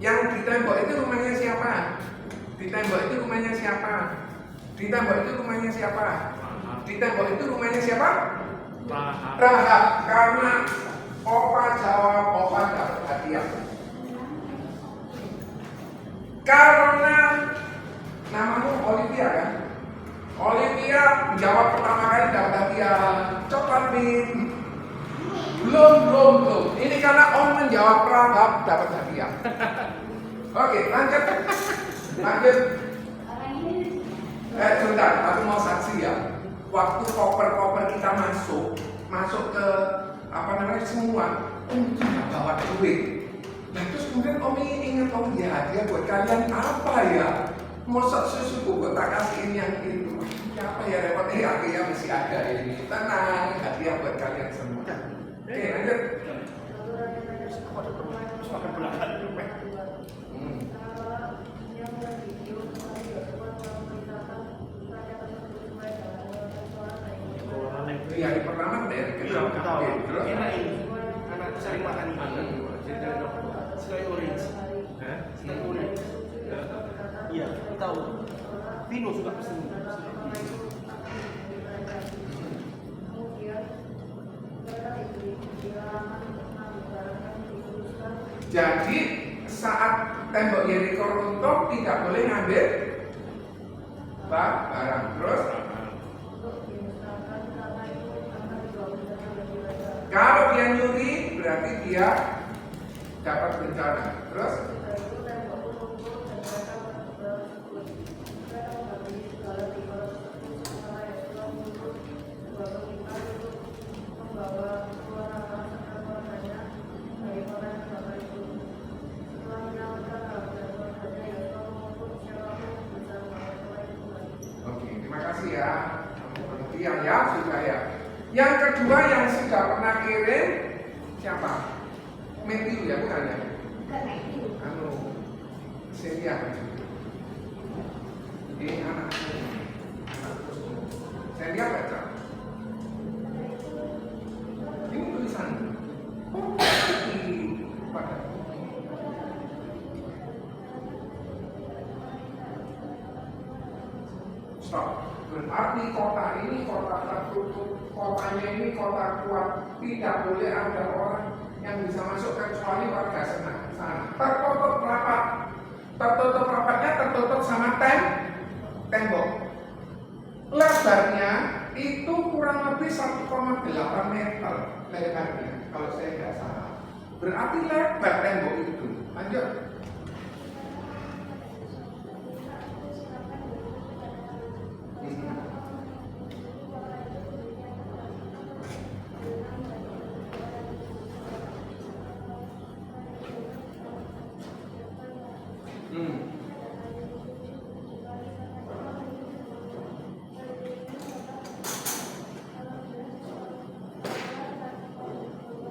Yang di tembok itu rumahnya siapa? Di tembok itu rumahnya siapa? Di tembok itu rumahnya siapa? Di tembok itu rumahnya siapa? Rahab. Karena opa jawab, opa dapat hadiah. Karena namamu Olivia kan? Olivia jawab pertama kali dapat hadiah coklat bin. Belum. Ini karena Om menjawab Rahab dapat hadiah. Oke, lanjut. Sebentar, aku mau saksi ya. Waktu koper-koper kita masuk ke semua, sudah bawa duit. Nah terus kemudian Om ingat, ya hadiah buat kalian apa ya? Masa susu gue tak kasihin yang itu. Apa ya repot? Akhirnya masih ada ini. Tenang, hadiah buat kalian semua. Oke, lanjut. Hari pertama dari kedua. Terus Enak ini. Anak sering makan ini. Sekali orange. Sekali orange. Iya, tahu. Vino suka pesen. Jadi saat tembok Yeriko runtuh tidak boleh ngambil barang. Terus kalau dia nyuri berarti dia dapat bencana. Terus oke, terima kasih ya. Pengertian ya sudah ya. Yang kedua yang sudah pernah kirim siapa? Matthew ya bukan ya? Anu, Cynthia. Ini anak. Cynthia baca. Ini tulisan. Pada. Stop. Berarti kota ini kota tertutup, kotanya ini kota kuat. Tidak boleh ada orang yang bisa masuk kecuali warga sana. Tertutup rapat. Tertutup rapatnya tertutup sama tembok. Lebarnya itu kurang lebih 1,8 meter lebarnya kalau saya tidak salah. Berarti lebar tembok itu. Lanjut.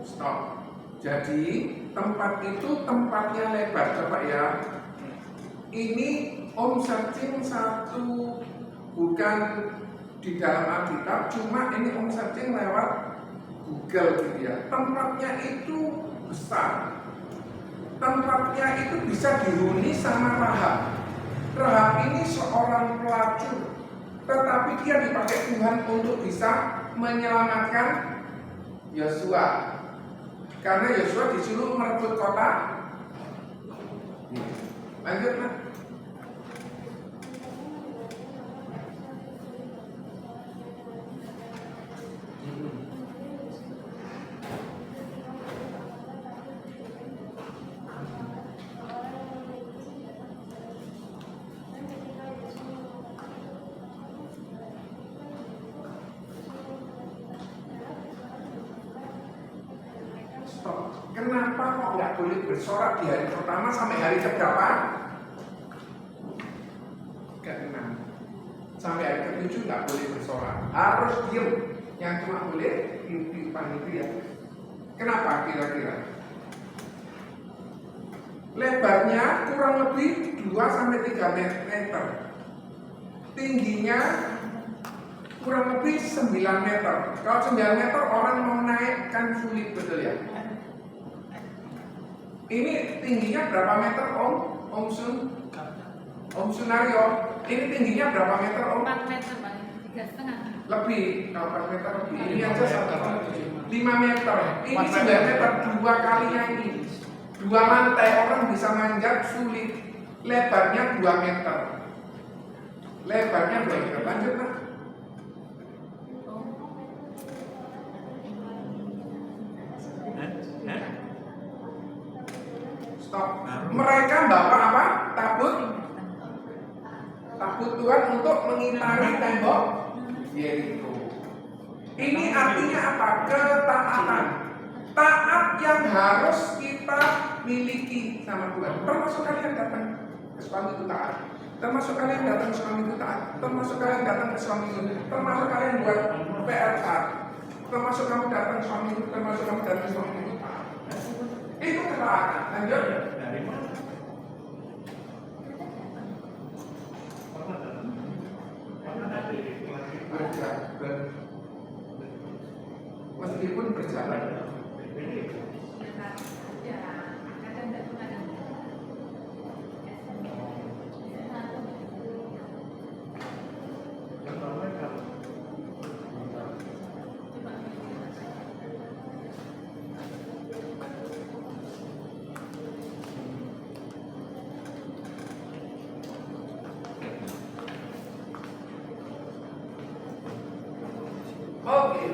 Stop. Jadi tempat itu tempatnya lebar, coba ya. Ini Om searching satu bukan di dalam Alkitab, cuma ini Om searching lewat Google gitu ya. Tempatnya itu besar. Tempatnya itu bisa dihuni sama Rahab. Rahab ini seorang pelacur, tetapi dia dipakai Tuhan untuk bisa menyelamatkan Yosua. Karena Yosua disuruh merebut kota. Lanjut, Mas. Kenapa kok nggak boleh bersorak di hari pertama sampai hari keberapa? Ke-6 sampai hari ke-7 nggak boleh bersorak, harus diem. Yang cuma boleh tiup-tiupan itu ya. Kenapa kira-kira? Lebarnya kurang lebih 2-3 meter, tingginya kurang lebih 9 meter. Kalau 9 meter orang mau naik kan sulit, betul ya? Ini tingginya berapa meter Om Sunario? Ini tingginya berapa meter Om? 4 meter Pak, 3,5. Lebih, kalau 4 meter lebih. Ini aja 5 meter. Ini 9 meter, 2 kalinya ini. 2 lantai orang bisa manjat sulit. Lebarnya 2 meter. Lebarnya 2 meter. Lanjut Pak. Stop. Mereka bawa apa? Tabut Tuhan untuk mengitari tembok Yeriko. Ini artinya apa? Ketaatan. Taat yang harus kita miliki sama Tuhan. Termasuk kalian datang ke suami itu taat. Termasuk kalian datang ke suami itu taat. Termasuk kalian datang ke suami itu. Termasuk kalian buat PR taat. Termasuk kamu datang ke suami itu. Termasuk kamu datang ke suami itu taat. Itu ketaatan. Lanjut. Dari mana? Meskipun berjalan.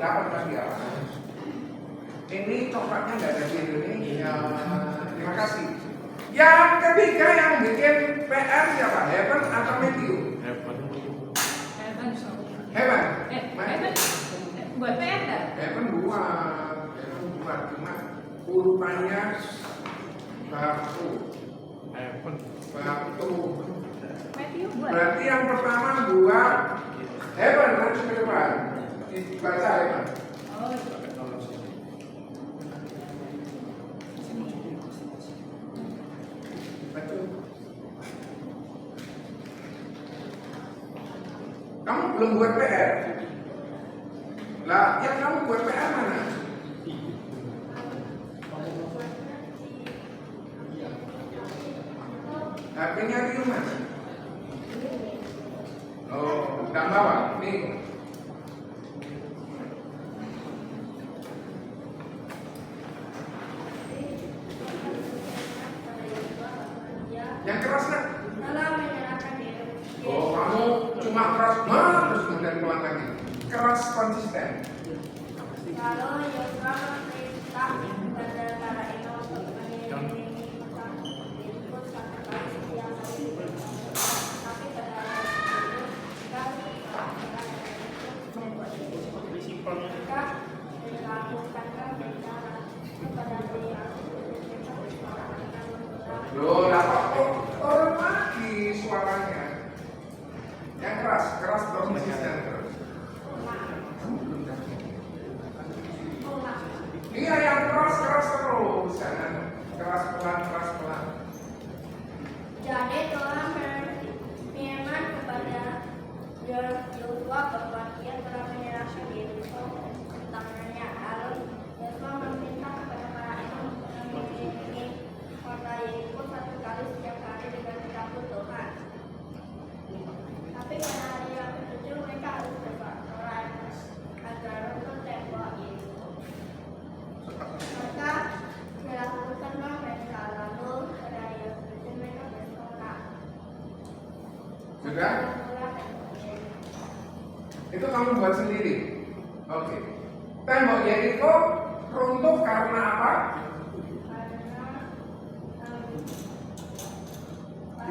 dapat lagi apa? Ini coklatnya nggak ada di Indonesia. Terima kasih. Yang ketiga yang bikin PR siapa? Heaven atau Matthew? Heaven. Heaven. Heaven. Buat PR nggak? Heaven buat cuma urutannya batu. Matthew buat. Berarti yang pertama buat Heaven, maju ke depan. Baca Heaven. Oh. Betul. Kamu belum buat PR. Lah, yang kamu buat PR mana? HP-nya Rio mana? Oh, nggak bawa. Nih. Yang keras nak? Oh, kamu cuma keras banget terus kemudian pulang lagi. Keras konsisten. Kalau Yosua memerintah kepada para imam untuk mengiringi ikut satu kali setiap hari, tapi pada hari itu jika dilakukan bicara kepada dia Loh, dapat turun lagi suaranya. Yang keras terus konsisten terus. Iya, yang keras terus, jangan keras pelan. Jadi Tuhan berfirman kepada Yosua bahwa dia telah menyerahkan diri ke tangannya. Lalu Yosua meminta kepada para imam mengiringi kota Yeriko satu kali setiap hari dengan takut Tuhan. Tapi pada hari yang ketujuh mereka harus bersorak agar runtuh tembok Yeriko. Maka dilakukanlah mereka, lalu pada hari yang ketujuh mereka bersorak. Sudah? Itu kamu buat sendiri. Oke. Tembok Yeriko runtuh karena apa?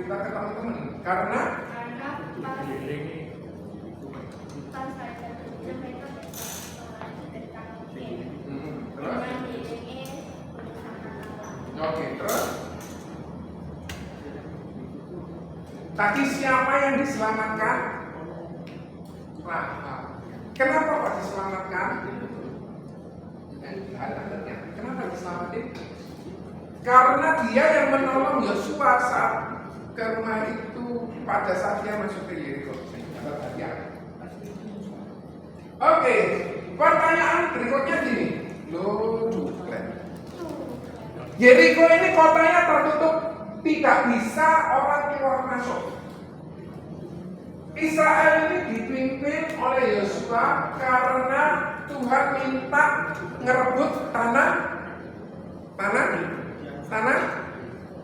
Kita ke teman-teman. Karena pas hari yang ketujuh mereka bersorak dari tangan kiri. terus? Dengan diiringi Oke, terus? Tadi siapa yang diselamatkan? Rahab. Kenapa kok diselamatkan? Kenapa diselamatkan? Karena dia yang menolong Yosua saat ke rumah itu pada saat dia masuk ke Yeriko. Oke, pertanyaan berikutnya gini. Yeriko ini kotanya tertutup, tidak bisa orang keluar masuk. Israel ini dipimpin oleh Yosua karena Tuhan minta ngerebut tanah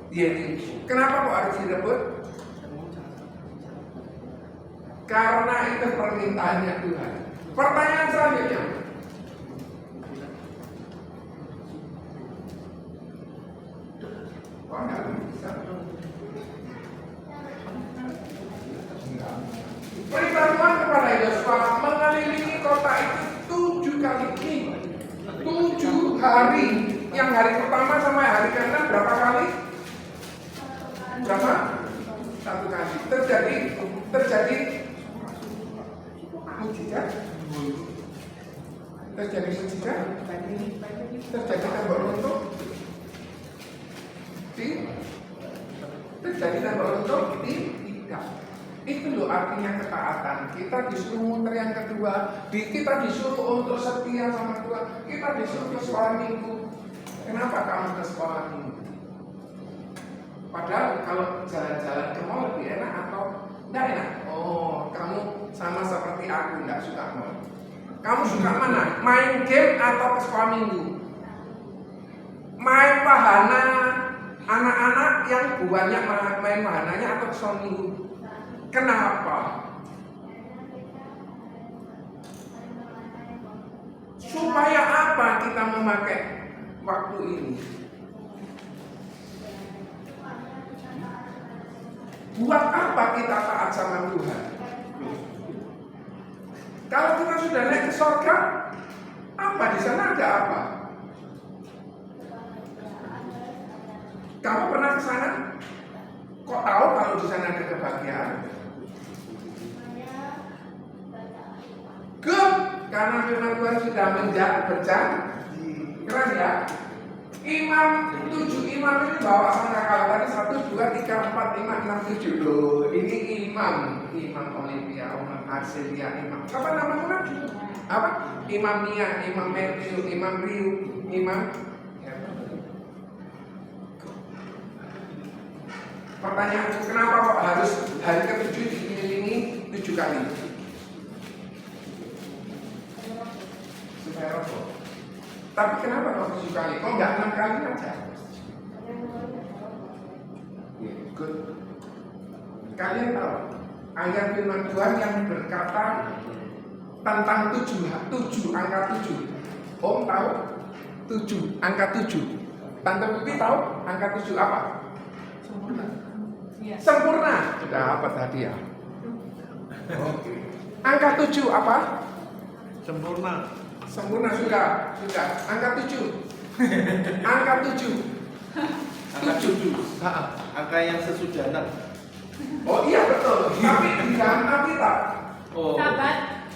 Yeriko. Kenapa kok harus direbut? Karena itu permintaannya Tuhan. Pertanyaan selanjutnya. Kok nggak bisa? Perintah kepada Yosua mengelilingi kota itu 7 kali. 7 hari. Yang hari pertama sampai hari ke-6 berapa kali? Berapa? 1 kali. Terjadi mujizat. Terjadi mujizat. Terjadi tembok runtuh. Terjadi tembok runtuh. Tidak. Itu loh artinya ketaatan. Kita disuruh muter yang kedua. Kita disuruh untuk setia sama Tuhan. Kita disuruh ke sekolah minggu. Kenapa kamu ke sekolah minggu? Padahal kalau jalan-jalan ke mall lebih enak atau tidak enak? Oh, kamu sama seperti aku, tidak suka mall. Kamu suka mana? Main game atau ke sekolah minggu? Main wahana anak-anak yang banyak main wahananya atau ke sekolah minggu? Kenapa? apa kita memakai waktu ini? Buat apa kita taat sama Tuhan? Kalau kita sudah naik ke surga, apa di sana ada apa? Kamu pernah ke sana? Kok tahu kalau di sana ada kebahagiaan? Good, karena firman Tuhan sudah berjanji. Keren ya? Tujuh imam ini bawa sana kalau tadi 1, 2, 3, 4, 5, 6, 7 loh. Ini imam Olivia, imam Arcelia, imam apa namanya? Apa? Imam Mia, imam Matthew, imam Riu, imam. Pertanyaanku, kenapa kok harus hari ke-7 dikelilingi 7 kali? Supaya rokok. Tapi kenapa kok 7 kali? Kok nggak 6 kali aja? Good. Kalian tahu ayat firman Tuhan yang berkata tentang 7, angka 7. Om tahu? 7, angka 7. Tante Pipi tahu angka 7 apa? Sempurna. Sudah apa tadi ya? Oke. Angka 7 apa? Sempurna. Sempurna sudah. Angka 7. Angka 7. Angka 7. Angka yang sesudanan. Oh iya betul. Tapi di dalam Alkitab. Oh. Sabat.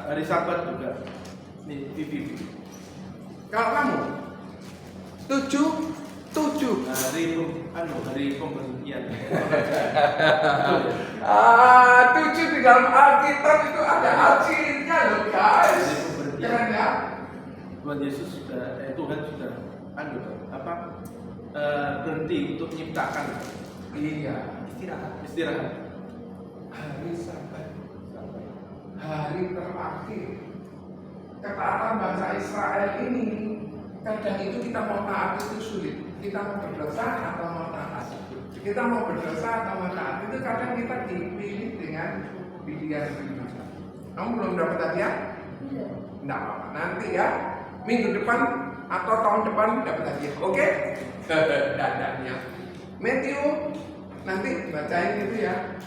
Hari Sabat juga. Nih, Pipi. Kalau kamu 7. Hari pemberhentian. 7 di dalam Alkitab itu ada artinya loh guys. Keren ya. Tuhan Yesus sudah, Tuhan sudah berhenti untuk menciptakan. Iya. Istirahat. Hari Sabat. Hari terakhir. Ketaatan bangsa Israel ini kadang itu kita mau taat itu sulit. Kita mau berdosa atau mau taat. Kita mau berdosa atau mau taat. Itu kadang kita dipilih dengan pilihan-pilihan. Kamu belum dapat hadiah? Enggak apa-apa. Nanti ya, minggu depan atau tahun depan dapat hadiah. Oke? Dandannya. Matthew, nanti bacain itu ya.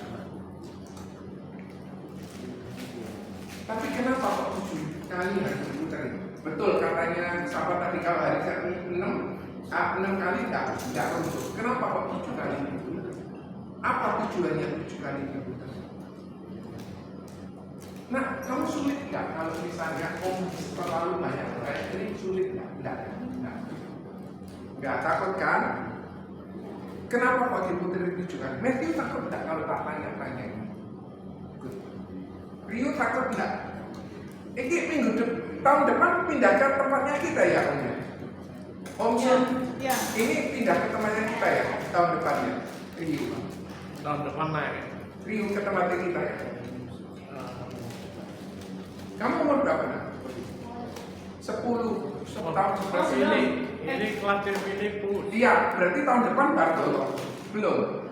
Tapi kenapa kok 7 kali harus diputerin? Betul katanya sahabat tadi kalau hari ke-6 kali enggak runtuh. Kenapa kok 7 kali diputer? Apa tujuannya 7 kali diputer? Nah, kamu sulit nggak kalau misalnya terlalu banyak proyek ini sulit nggak? Nggak takut kan? Kenapa kok diputer 7 kali? Matthew takut nggak kalau tak tanya-tanya? Rio takut nggak? Ini tahun depan pindah ke tempatnya kita ya Om ya? Om Ya. Ini pindah ke tempatnya kita ya tahun depannya? Rio. Tahun depan naik. Rio ke tempatnya kita ya? Kamu umur berapa nak? 10 tahun 11 Ini kelas terpilih pun. Iya, berarti tahun depan baru belum.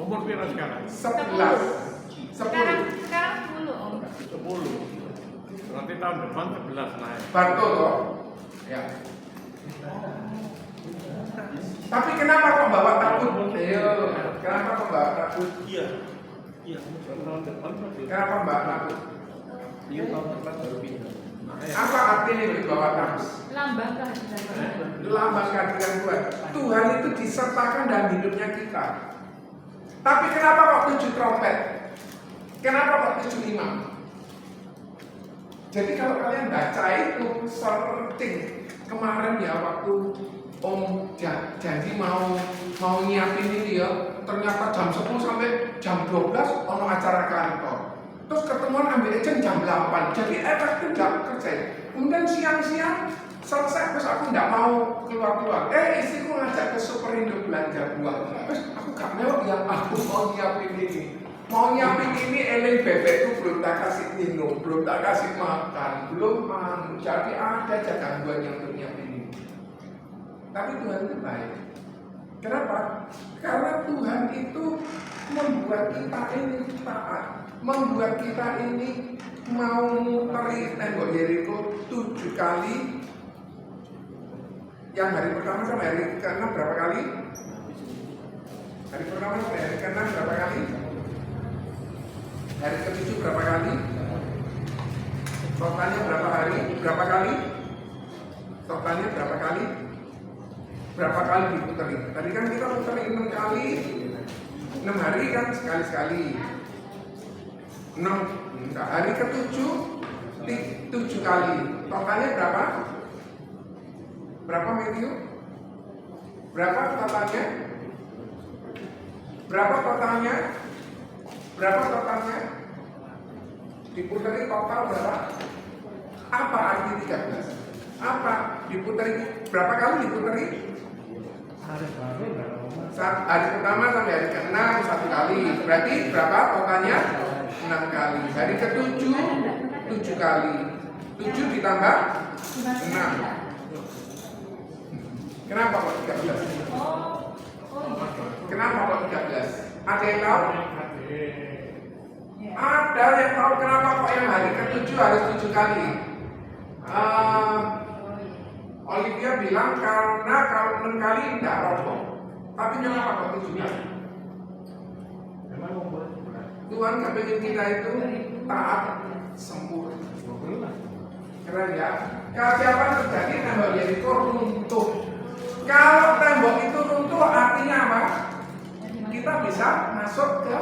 Umur berapa sekarang? 11. Sekarang 10 Om. 10. Nanti tahun depan 11 naik. Baru toh. Ya. Tapi kenapa kok bawa takut? Ayo, kenapa kok bawa takut? Iya. Tahun depan Kenapa bawa takut? Iya, tahun depan baru pindah. Apa artinya dibawa takut? Lambang kehadiran Tuhan. Lambang kehadiran Tuhan. Tuhan itu disertakan dalam hidupnya kita. Tapi kenapa kok 7 trompet? Kenapa kok 7 imam? Jadi kalau kalian baca itu searching kemarin ya waktu Om janji mau nyiapin ini ya, ternyata jam 10 sampai jam 12 ono acara kantor. Terus ketemuan ambil agent jam 8. Jadi efektif nggak kerja. Kemudian siang-siang selesai, terus aku nggak mau keluar-keluar. Istriku ngajak ke Superindo belanja buah. Terus aku gak mau yang aku mau nyiapin ini. Mau nyiapin ini eleng bebekku belum tak kasih minum, belum tak kasih makan, belum jadi ada aja gangguan yang untuk nyiapin ini. Tapi Tuhan itu baik. Kenapa? Karena Tuhan itu membuat kita ini taat, membuat kita ini mau muterin tembok Yeriko 7 kali Yang hari pertama sampai hari ke-6 berapa kali? Hari pertama sampai hari ke-6 berapa kali? Hari ke-7 berapa kali? Totalnya berapa hari? Berapa kali? Totalnya berapa kali? Berapa kali diputeri? Tadi kan kita puteri 6 kali. 6 hari kan sekali-sekali. 6 hari ke-7 7 kali. Totalnya berapa? Berapa Matthew? Berapa totalnya? Berapa totalnya? Berapa totalnya? Diputeri total berapa? Apa arti 13? Apa? Diputeri berapa kali diputeri? Hari pertama sampai hari ke-6 1 kali. Berarti berapa totalnya? 6 kali. Hari ke-7 7 kali. 7 ditambah 6. Kenapa kok 13? Kenapa kok 13? Ada yang tahu? Ada yang tahu kenapa kok yang hari ke-7 harus 7 kali? Olivia bilang karena kalau 6 kali tidak roboh. Tapi kenapa kok 7 kali? Tuhan kepingin kita itu taat sempurna. Keren ya. Kesiapan terjadi tembok Yeriko runtuh. Kalau tembok itu runtuh artinya apa? Kita bisa masuk ke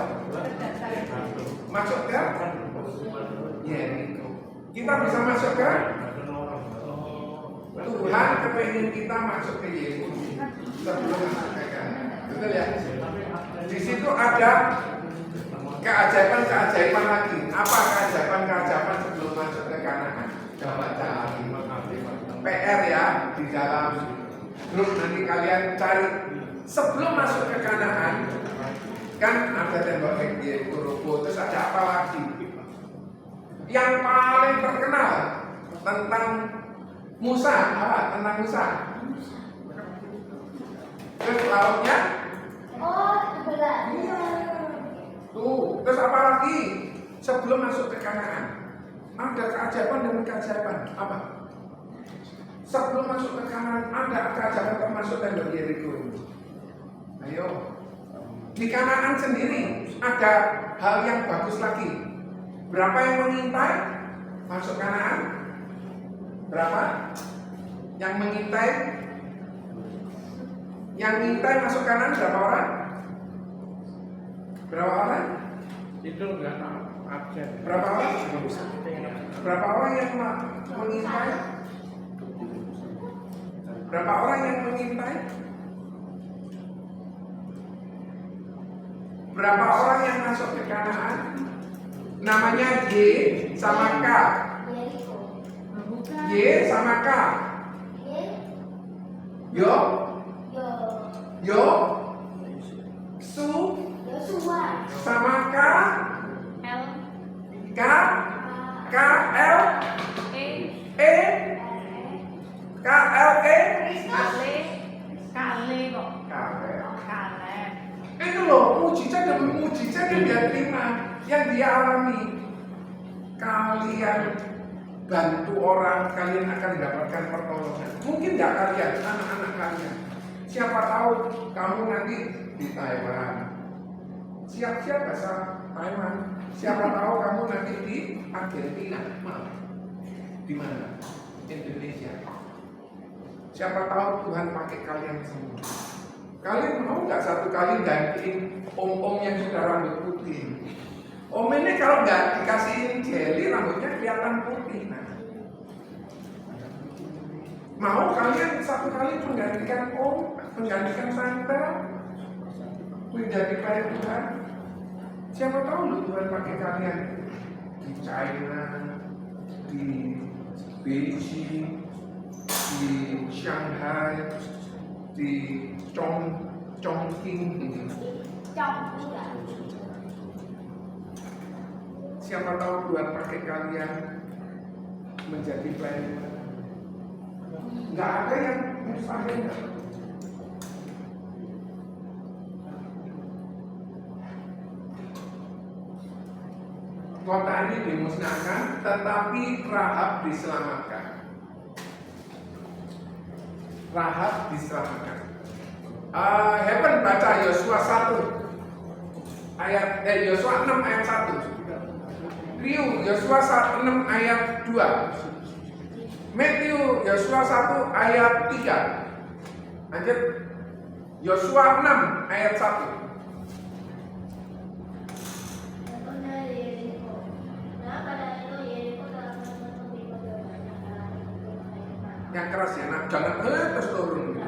Yeriko. Kita bisa masuk ke Tuhan kepingin kita masuk ke Yeriko sebelum masuk ke Kanaan. Betul ya? Di situ ada keajaiban lagi. Apa keajaiban sebelum masuk ke Kanaan? Coba cari. PR ya di dalam grup nanti kalian cari. Sebelum masuk ke Kanaan kan ada tembok Yeriko roboh. Terus ada apa lagi? Yang paling terkenal tentang Musa, apa? Tentang Musa. Terus lautnya? Oh, 11. Iya. Tuh, terus apa lagi? Sebelum masuk ke Kanaan ada keajaiban dan keajaiban. Apa? Sebelum masuk ke Kanaan ada keajaiban termasuk tembok Yeriko. Ayo. Di Kanaan sendiri ada hal yang bagus lagi. Berapa yang mengintai masuk Kanaan? Berapa? Yang mengintai? Yang mengintai masuk Kanaan berapa orang? Berapa orang? Itu enggak tahu. Berapa orang? Berapa orang yang mengintai? Berapa orang yang mengintai? Berapa orang yang masuk ke Kanaan? Namanya Y sama K. Y sama K. Yo. Su sama K. K. K L E. K L E. Kale kok. Kale. Kale. Itu loh, mujizat demi mujizat yang dia terima, yang dia alami. Kalian bantu orang, kalian akan mendapatkan pertolongan. Mungkin tidak kalian, anak-anak kalian. Siapa tahu kamu nanti di Taiwan. Siap-siap bahasa Taiwan. Siapa tahu kamu nanti di Argentina. Di mana? Indonesia. Siapa tahu Tuhan pakai kalian semua. Kalian mau nggak satu kali gantiin om-om yang sudah rambut putih? Om ini kalau nggak dikasihin jelly rambutnya kelihatan putih. Nah, mau kalian satu kali menggantikan om, menggantikan tante, menjadi kayak Tuhan? Siapa tahu loh Tuhan pakai kalian di China, di Beijing, di Shanghai, di Chongqing. Siapa tahu Tuhan pakai kalian menjadi pelayan. Nggak ada yang mustahil. Kota ini dimusnahkan, tetapi Rahab diselamatkan. Rahab diselamatkan. Heaven baca Yosua 1 ayat Yosua 6 ayat 1. Riu Yosua 6 ayat 2. Matthew Yosua 1 ayat 3. Lanjut Yosua 6 ayat 1. Yang keras ya, nak jangan terus turun.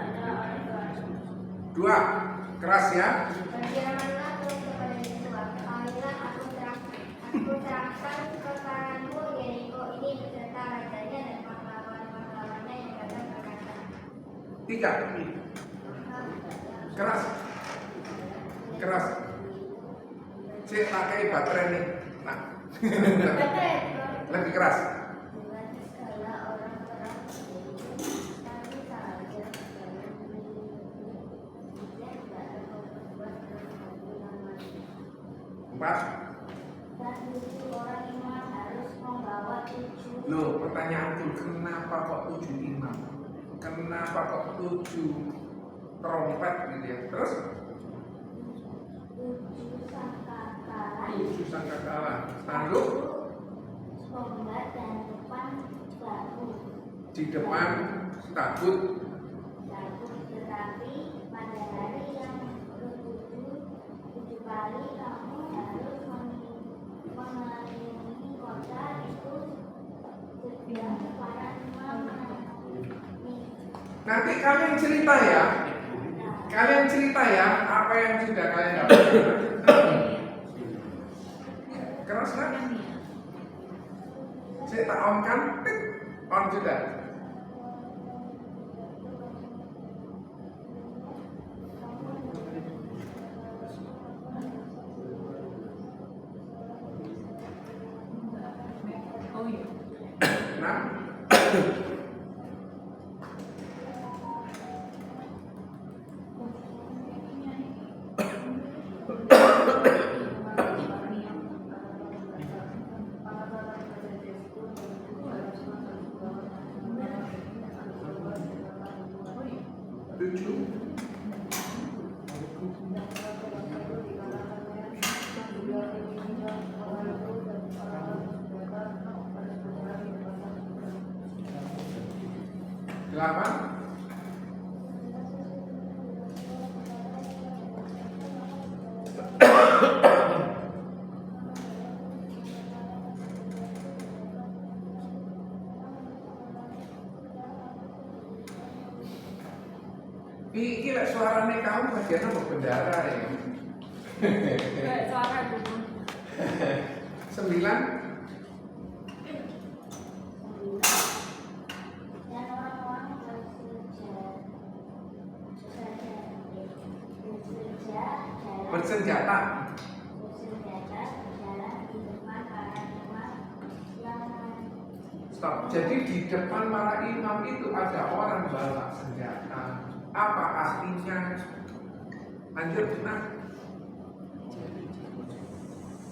2 keras ya. Berfirmanlah Tuhan kepada Yosua, ketahuilah aku serahkan kepadamu Yeriko ini beserta rajanya dan pahlawan-pahlawannya yang datang berkata. 3 keras. Keras. Cek pakai baterai nih. Nah. Lebih keras. Loh, pertanyaan itu kenapa kok 7 imam? Kenapa kok 7 trompet gitu ya? Terus 7 sangkakala. Tanduk di depan tabut. Tetapi pada hari yang ke-7 kali kamu harus mengelilingi kota itu setiap para imam. Nanti kalian cerita ya. Kalian cerita ya apa yang sudah kalian dapatkan. Keras kan? Saya tak on kan? Tik. On sudah. Oh iya. Nah. Delapan. Iki lek suarane kamu bagian apa bendara ya? Kayak suara dulu. 9. Dan orang-orang Bersenjata. berjalan di depan para imam yang Stop. Jadi di depan para imam itu ada orang bawa senjata. Apa artinya? Lanjut, nah.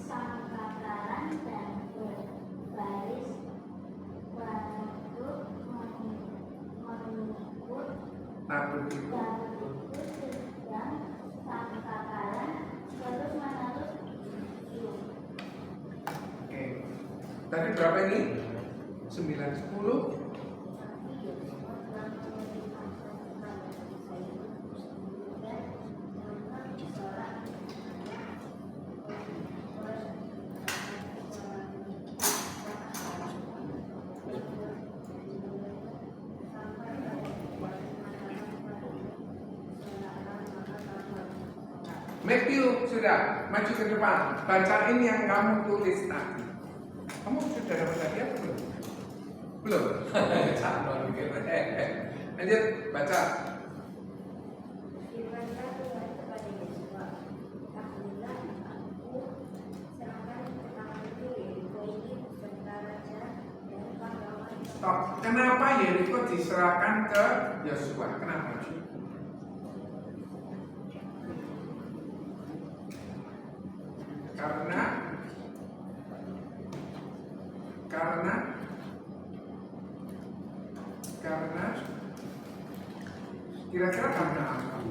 sangkakalan dan berbaris untuk mengikut Tabut itu. sedang sangkakalan terus menerus hidup. Oke. Tadi berapa ini? 9, 10. Matthew sudah maju ke depan. Bacain yang kamu tulis tadi. Kamu sudah dapat tadi apa belum? Belum. Sama gitu. Lanjut baca. Firmanlah Tuhan kepada Yosua, ketahuilah aku serahkan ke tanganmu Yeriko ini beserta raja dan pahlawan. Stop. Kenapa Yeriko diserahkan ke Yosua? Kenapa? Karena Kira-kira karena apa?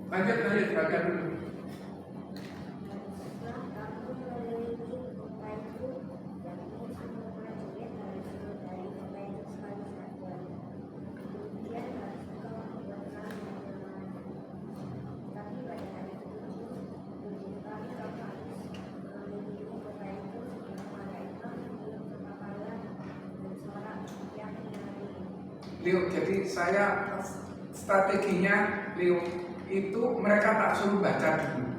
Lanjut baca dulu. Leo, jadi saya strateginya Leo itu mereka tak suruh baca dulu.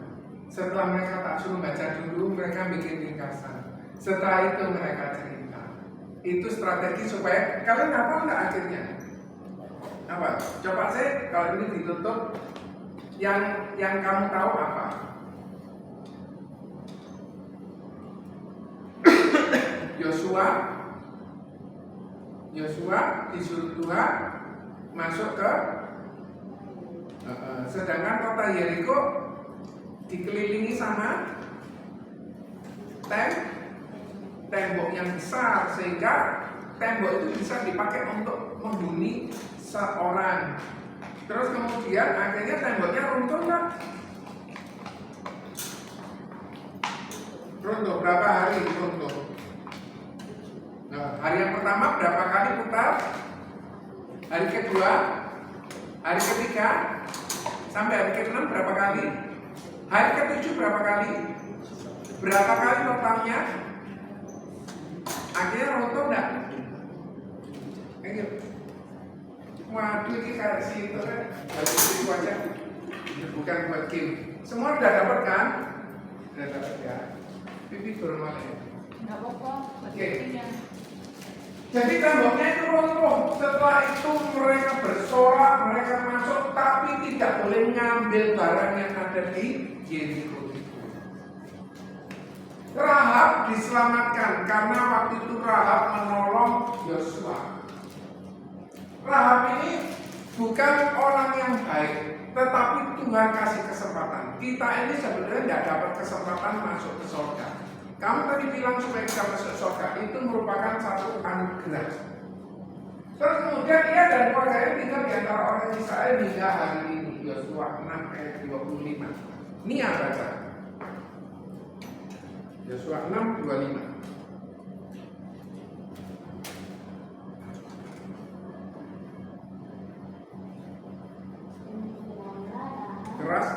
Setelah mereka tak suruh baca dulu, mereka bikin ringkasan. Setelah itu mereka cerita. Itu strategi supaya kalian apa enggak akhirnya? Apa? Coba saya kalau ini ditutup, yang kamu tahu apa? Yosua disuruh Tuhan masuk ke sedangkan kota Yeriko dikelilingi sama tembok yang besar sehingga tembok itu bisa dipakai untuk menghuni seorang. Terus kemudian akhirnya temboknya runtuh kan? Runtuh berapa hari runtuh? Nah, hari yang pertama berapa kali putar? Hari kedua, hari ketiga, sampai hari ke-6 berapa kali? Hari ke-7 berapa kali? Berapa kali totalnya? Akhirnya runtuh enggak? Ayo. Waduh, ini kayak si itu kan, bagi itu aja, bukan buat game. Semua udah dapat kan? Udah dapat ya. Pipi turun mana ya? Nggak apa-apa. Oke. Jadi temboknya itu runtuh. Setelah itu mereka bersorak, mereka masuk, tapi tidak boleh ngambil barang yang ada di Yeriko. Rahab diselamatkan karena waktu itu Rahab menolong Yosua. Rahab ini bukan orang yang baik, tetapi Tuhan kasih kesempatan. Kita ini sebenarnya tidak dapat kesempatan masuk ke surga. Kamu tadi bilang supaya kita masuk surga, itu merupakan satu anugerah. Terus kemudian ia dan keluarganya tinggal di antara orang Israel hingga hari ini. Yosua 6 ayat 25. Nia baca. Yosua 6:25. Keras.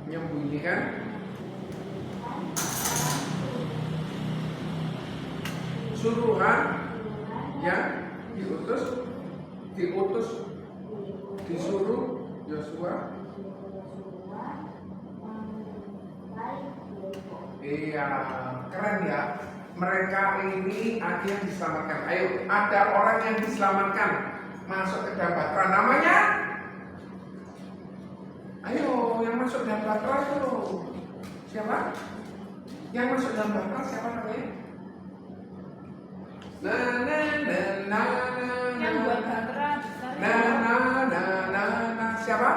Menyembunyikan suruhan yang disuruh Yosua. Iya, keren ya. Mereka ini akhirnya diselamatkan. Ayo, ada orang yang diselamatkan masuk ke dalam Batra. Namanya? Ayo, yang masuk dalam Batra itu siapa? Yang masuk dalam Batra siapa namanya? Yang buat Batra. Siapa?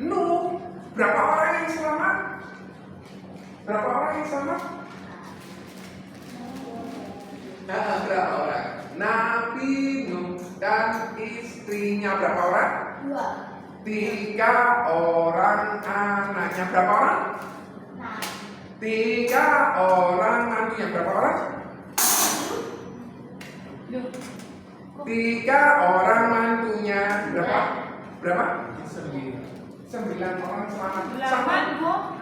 Nuh. Berapa orang yang selamat? Berapa orang yang selamat? Berapa orang? Nabi Nuh dan istrinya berapa orang? 2. 3 orang anaknya berapa orang? 3 orang mantunya berapa orang? 3 orang mantunya berapa? Berapa? 9 orang selamat. 8 kok.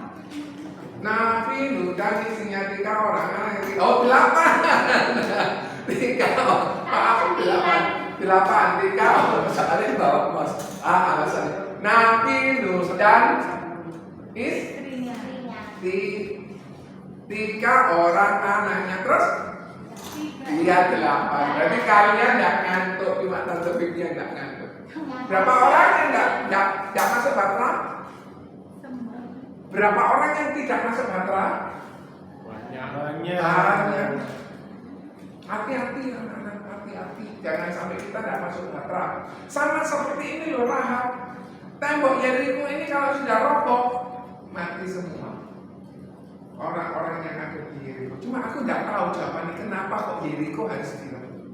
Nabi Nuh dan istrinya 3 orang anaknya. Oh 8. 3 orang. Maaf 8. 3 soalnya bawa mas. Alasan. Nabi Nuh dan istrinya. 3 orang anaknya terus. Iya 8. Berarti kalian nggak ngantuk, cuma tante Bibi yang nggak ngantuk. Berapa orang yang nggak masuk Batra? 9. Berapa orang yang tidak masuk Batra? Banyak. Hati-hati anak-anak, hati-hati. Jangan sampai kita tidak masuk Batra. Sama seperti ini loh Rahab. Tembok Yeriko ini kalau sudah roboh, mati semua orang-orang yang ada di Yeriko. Cuma aku tidak tahu jawabannya kenapa kok Yeriko harus direbut.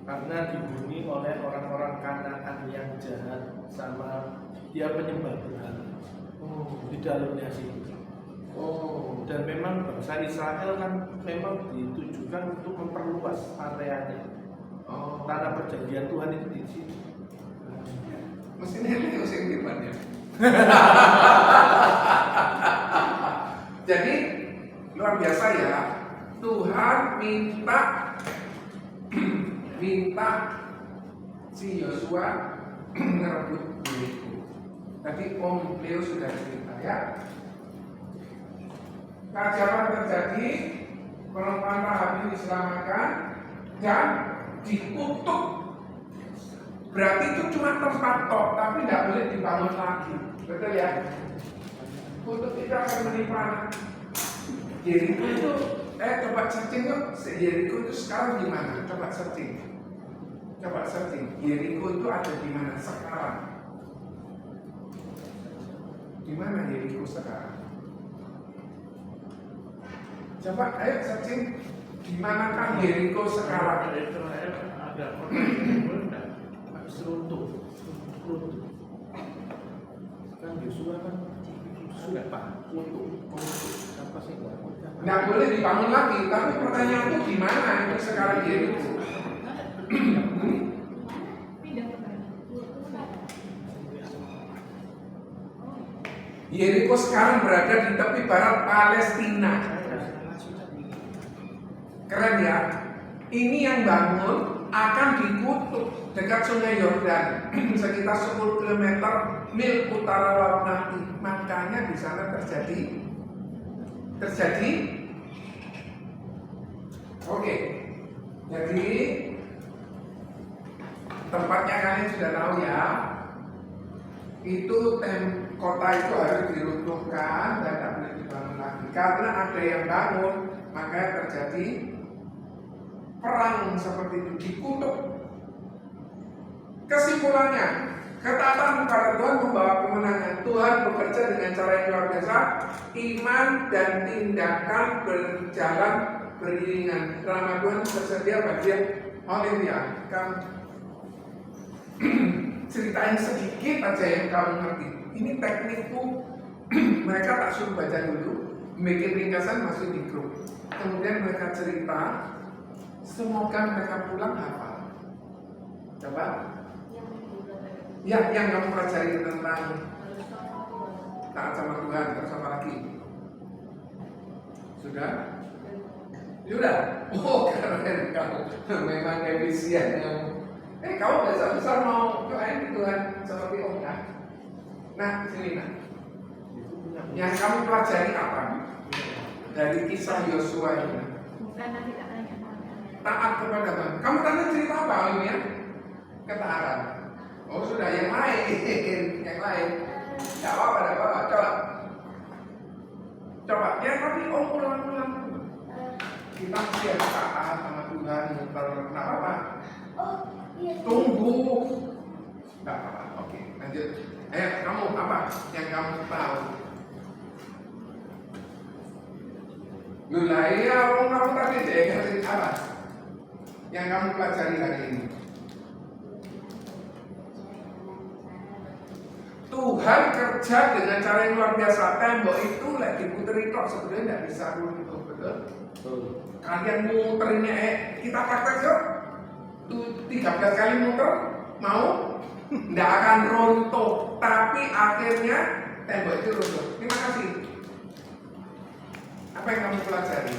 Karena dihuni oleh orang-orang Kanaan yang jahat sama dia penyembah berhala. Di dalamnya situ. Dan memang bangsa Israel kan memang ditujukan untuk memperluas areanya. Tanah perjanjian Tuhan itu di sini. Mestinya ini using firman ya. Jadi luar biasa ya. Tuhan minta si Yosua ngerebut Yeriko. Tadi Om Leo sudah cerita ya. Keajaiban terjadi, perempuan Rahab ini diselamatkan dan dikutuk. Berarti itu cuma tempat tok, tapi tidak boleh dibangun lagi. Betul ya? Kutuk itu akan menimpa Yeriko itu. Coba searching yuk. Yeriko itu sekarang di mana? Coba searching. Yeriko itu ada di mana sekarang? Di mana Yeriko sekarang? Coba ayo searching. Di manakah Yeriko sekarang? Ada seruntuh. Kan Yosua kan sudah Pak untuk apa sih nggak boleh dibangun lagi. Tapi pertanyaanku di mana itu sekarang Yeriko? Yeriko sekarang berada di tepi barat Palestina. Keren ya. Ini yang bangun akan dikutuk dekat Sungai Yordan sekitar 10 km mil utara Laut Nabi. Makanya di sana terjadi. Oke. Jadi tempatnya kalian sudah tahu ya. Itu kota itu harus diruntuhkan dan tidak boleh dibangun lagi. Karena ada yang bangun, makanya terjadi perang seperti itu, dikutuk. Kesimpulannya, ketaatan kepada Tuhan membawa kemenangan. Tuhan bekerja dengan cara yang luar biasa. Iman dan tindakan berjalan beriringan. Nama Tuhan tersedia bagian Haleluya. Kamu ceritain sedikit aja yang kamu ngerti. Ini teknikku. Mereka tak suruh baca dulu, bikin ringkasan masuk di grup. Kemudian mereka cerita. Semoga mereka pulang hafal. Coba. Ya, yang kamu pelajari tentang taat sama Tuhan, taat sama lagi. Sudah? Sudah? Oh, keren kamu. Memang efisien kamu. Kamu besar-besar mau doain Tuhan seperti Om ya? Nah, sini nah. Yang kamu pelajari apa? Dari kisah Yosua ini. Bukan nanti tak tanya. Taat kepada Tuhan. Kamu tanya cerita apa ini ya? Ketaatan. Oh sudah, yang lain. Tidak apa-apa. Coba, ya tapi ulang-ulang. Kita mesti harus taat sama Tuhan. Tidak apa-apa. Tunggu. Tidak apa-apa. Oke, lanjut. Ayo, kamu apa yang kamu tahu? Lah iya, kamu tadi ngasih apa? Yang kamu pelajari hari ini. Tuhan kerja dengan cara yang luar biasa. Tembok itu lagi puteri kok sebenarnya tidak bisa runtuh, betul? Kalian muterinnya, kita praktek yuk. 13 kali muter, mau? Tidak akan runtuh, tapi akhirnya tembok itu runtuh. Terima kasih. Apa yang kamu pelajari?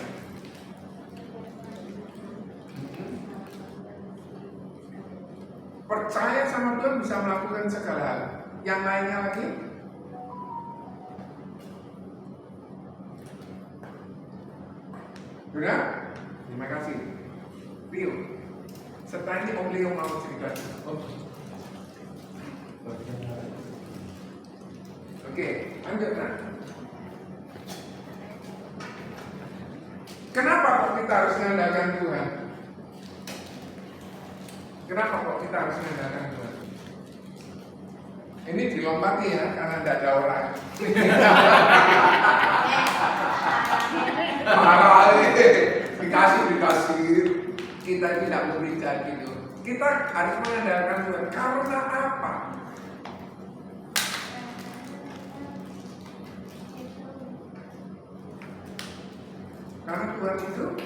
Percaya sama Tuhan bisa melakukan segala hal. Yang lainnya lagi? Sudah? Terima kasih. Leo. Setelah ini Om Leo mau cerita. Oke, Lanjut, nah. Kenapa kok kita harus mengandalkan Tuhan? Kenapa kok kita harus mengandalkan Tuhan? Ini dilompati ya, karena tidak ada orang. Marah, dikasih. Kita tidak memberi jadi. Kita harus mengandalkan Tuhan. Karena apa? Karena Tuhan itu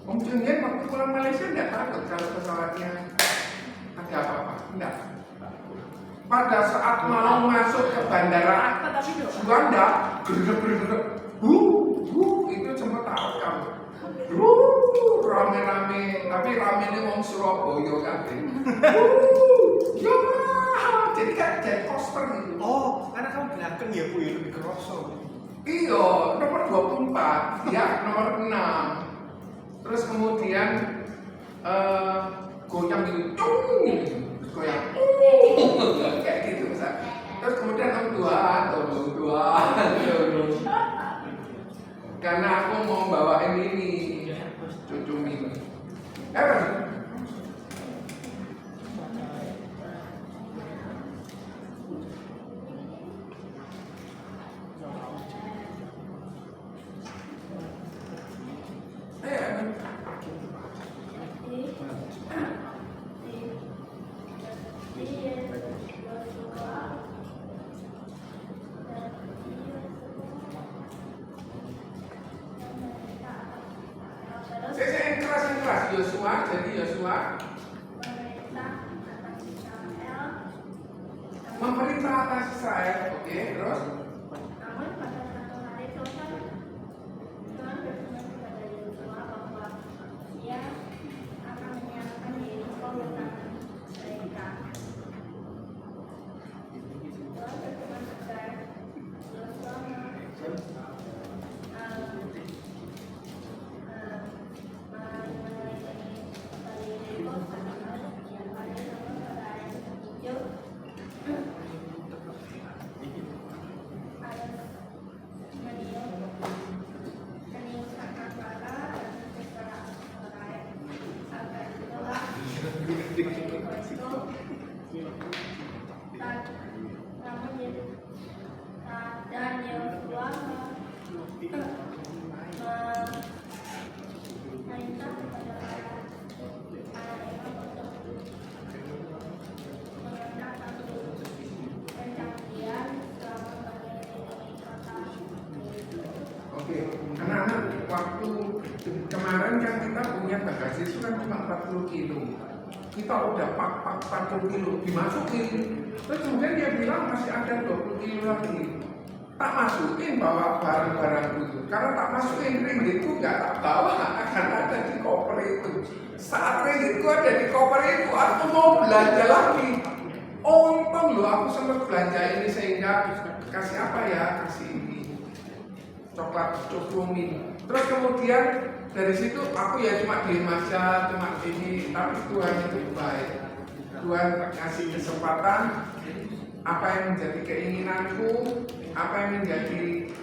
Om Junyen waktu pulang Malaysia tidak takut kalau pesawatnya ada apa-apa, tidak. Pada saat mau masuk ke bandara Juanda, itu sempat takut kamu. Rame-rame, tapi rame-nya wong Surabaya kan. Ya, jadi kan jadi coaster gitu. Oh, karena kamu belakang ya Bu, ya lebih kerosok. Iya, nomor 24, ya nomor 6. Terus kemudian goyang gitu, terus goyang, kayak gitu misalnya. Terus kemudian om Tuhan, karena aku mau bawain ini, cucu mini. Yosua, jadi Yosua memerintah atas Israel, oke, terus Namun pada satu hari Tuhan berfirman kepada Yosua bahwa Dia akan menyerahkan Yeriko ke tangan mereka. Tuhan berfirman kepada Yosua dan Yosua memerintah kepada anak Imam untuk mengerjakan perjanjian selama mengelilingi kota. oke, anak-anak waktu kemarin kan kita punya bagasi itu kan cuma 40 kilo. Kita udah pak 40 kilo dimasukin, terus kemudian dia bilang masih ada 20 kilo lagi. Tak masukin bawa barang-barang itu, karena tak masukin ringgitku nggak tak bawa, akan ada di koper itu. Saat ringgitku ada di koper itu, aku mau belanja lagi. Untung loh aku sempat belanja ini sehingga kasih apa ya, kasih ini coklat Cokomin. Terus kemudian dari situ aku ya cuma diem aja, cuma ini, tapi Tuhan itu baik. Tuhan kasih kesempatan, apa yang menjadi keinginanku, apa yang menjadi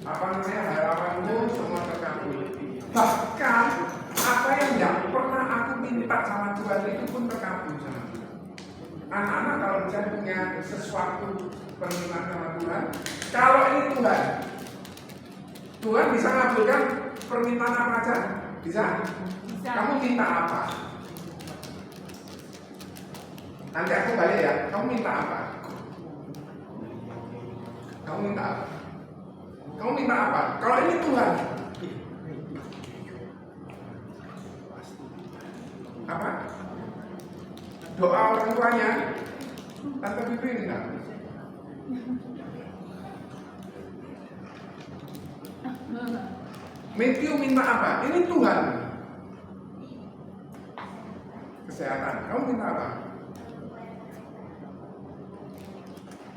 harapanku semua terkabul. Bahkan apa yang tidak pernah aku minta sama Tuhan itu pun terkabul sama Tuhan. Anak-anak kalau misalnya punya sesuatu permintaan sama Tuhan, kalau ini Tuhan bisa ngabulkan permintaan apa aja? Bisa? Kamu minta apa? Nanti aku balik ya, kamu minta apa? Kamu minta apa? Kamu minta apa? Kalau ini Tuhan apa? Doa orang tuanya Tante Bibi minta. Matthew minta apa? Ini Tuhan. Kesehatan. Kamu minta apa?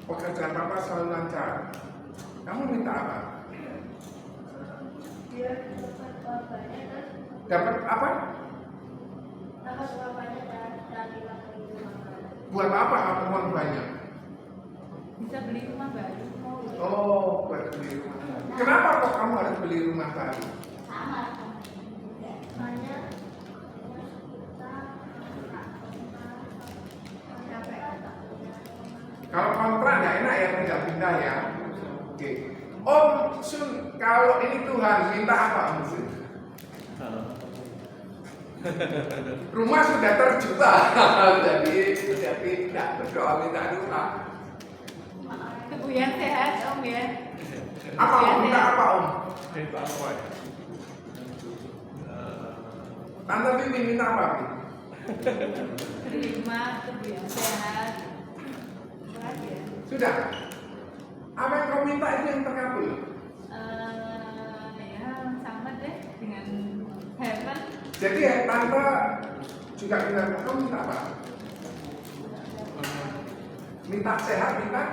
Pekerjaan Papa selalu lancar. Kamu minta apa? Dia dapat wabahnya dan Dapat apa? dapat wabahnya dari waktu itu. Buat apa uang banyak? Bisa beli rumah baru. Oh, buat beli rumah. Kenapa kok kamu harus beli rumah baru? Sama. Soalnya Kalau kontrak nggak enak ya pindah-pindah ya. Oke. Om Sun, kalau ini Tuhan minta apa Om Sun? Rumah sudah terjual, jadi tidak berdoa minta doa. Kebuyan sehat Om ya. Apa Om? Minta apa Om? Tante Bibi minta apa? Terima, kebuyan sehat. Apa lagi ya? Sudah. Apa yang kau minta itu yang terkabul? Ya sama deh dengan heaven. Jadi tante juga minta, kamu minta apa? Minta sehat, minta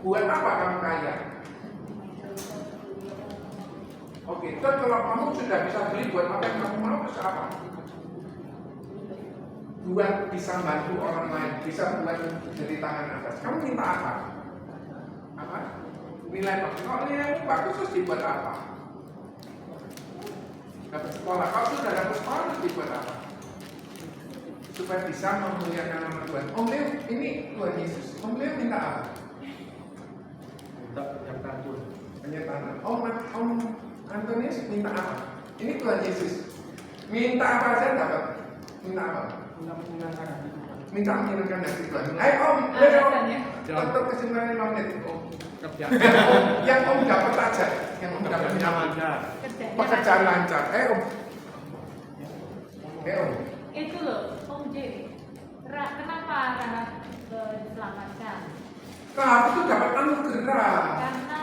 buat apa kamu kaya? Oke, terus kalau kamu sudah bisa beli buat apa yang kamu mau, terus apa? Buat bisa bantu orang lain, bisa buat dari tangan atas. Kamu minta apa? Apa? Nilai bagus. Kalau nilai bagus terus dibuat apa? Dapat sekolah. Kalau sudah dapat sekolah terus dibuat apa? Supaya bisa memuliakan nama Tuhan. Om Leo, ini Tuhan Yesus. Om Leo minta apa? Minta penyertaan. Penyertaan. Om Antonius minta apa? Ini Tuhan Yesus. Minta apa saja dapat? Minta apa? Minta menyenangkan hati Tuhan. Ayo Om, Leo. Untuk kesimpulan 5 menit. Yang Om dapat aja. Yang Om dapat lancar. Pekerjaan lancar. Om. Om. Itu loh, Om J. Kenapa Rahab diselamatkan? Rahab itu dapat anugerah. Karena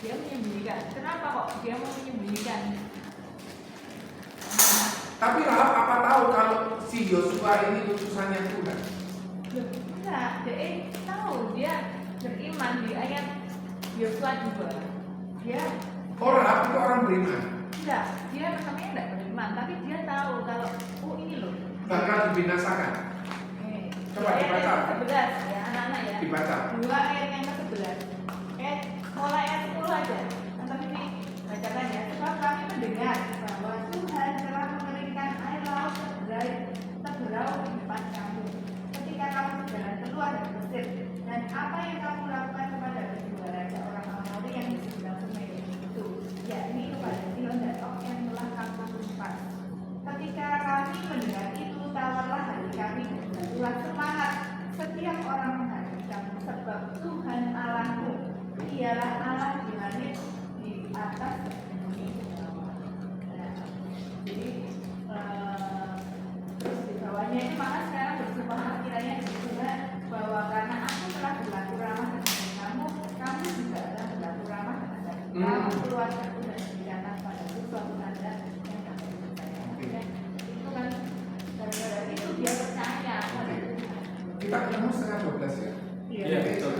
dia menyembunyikan. Kenapa kok dia mau menyembunyikan? Tapi Rahab apa tahu kalau si Yosua ini utusannya Tuhan? Enggak, dia tahu, dia beriman di ayat Yosua 2. Dia Rahab itu orang beriman. enggak, dia pertamanya enggak beriman, tapi dia tahu kalau ini loh Bakal dibinasakan. Coba ayat dibaca. yang ke-11 ya anak-anak ya. Dibaca. 2 ayat yang ke-11. Mulai ayat 10 aja. Nanti ini bacakan ya. Sebab kami mendengar bahwa Tuhan telah mengeringkan air laut terberau di depan kamu ketika kamu berjalan keluar dari Mesir, dan apa yang kamu lakukan kepada kedua raja orang Amori yang di sebelah sungai itu, yakni kepada Sihon dan Og yang telah kamu tumpas. Ketika kami mendengar itu, tawarlah hati kami dan jatuhlah semangat setiap orang menghadapi kamu, sebab Tuhan Allahmu ialah Allah di langit di atas bumi. Jadi terus di bawahnya ini maka sekarang bersumpah kiranya di Tuhan bahwa karena aku telah berlaku ramah kepada kamu, kamu juga telah berlaku ramah kepada kamu, keluargaku dan berikanlah padaku suatu tanda yang dapat dipercaya. Itu kan gara-gara itu dia percaya pada Tuhan. Kita ketemu setengah 12 ya. Iya, betul.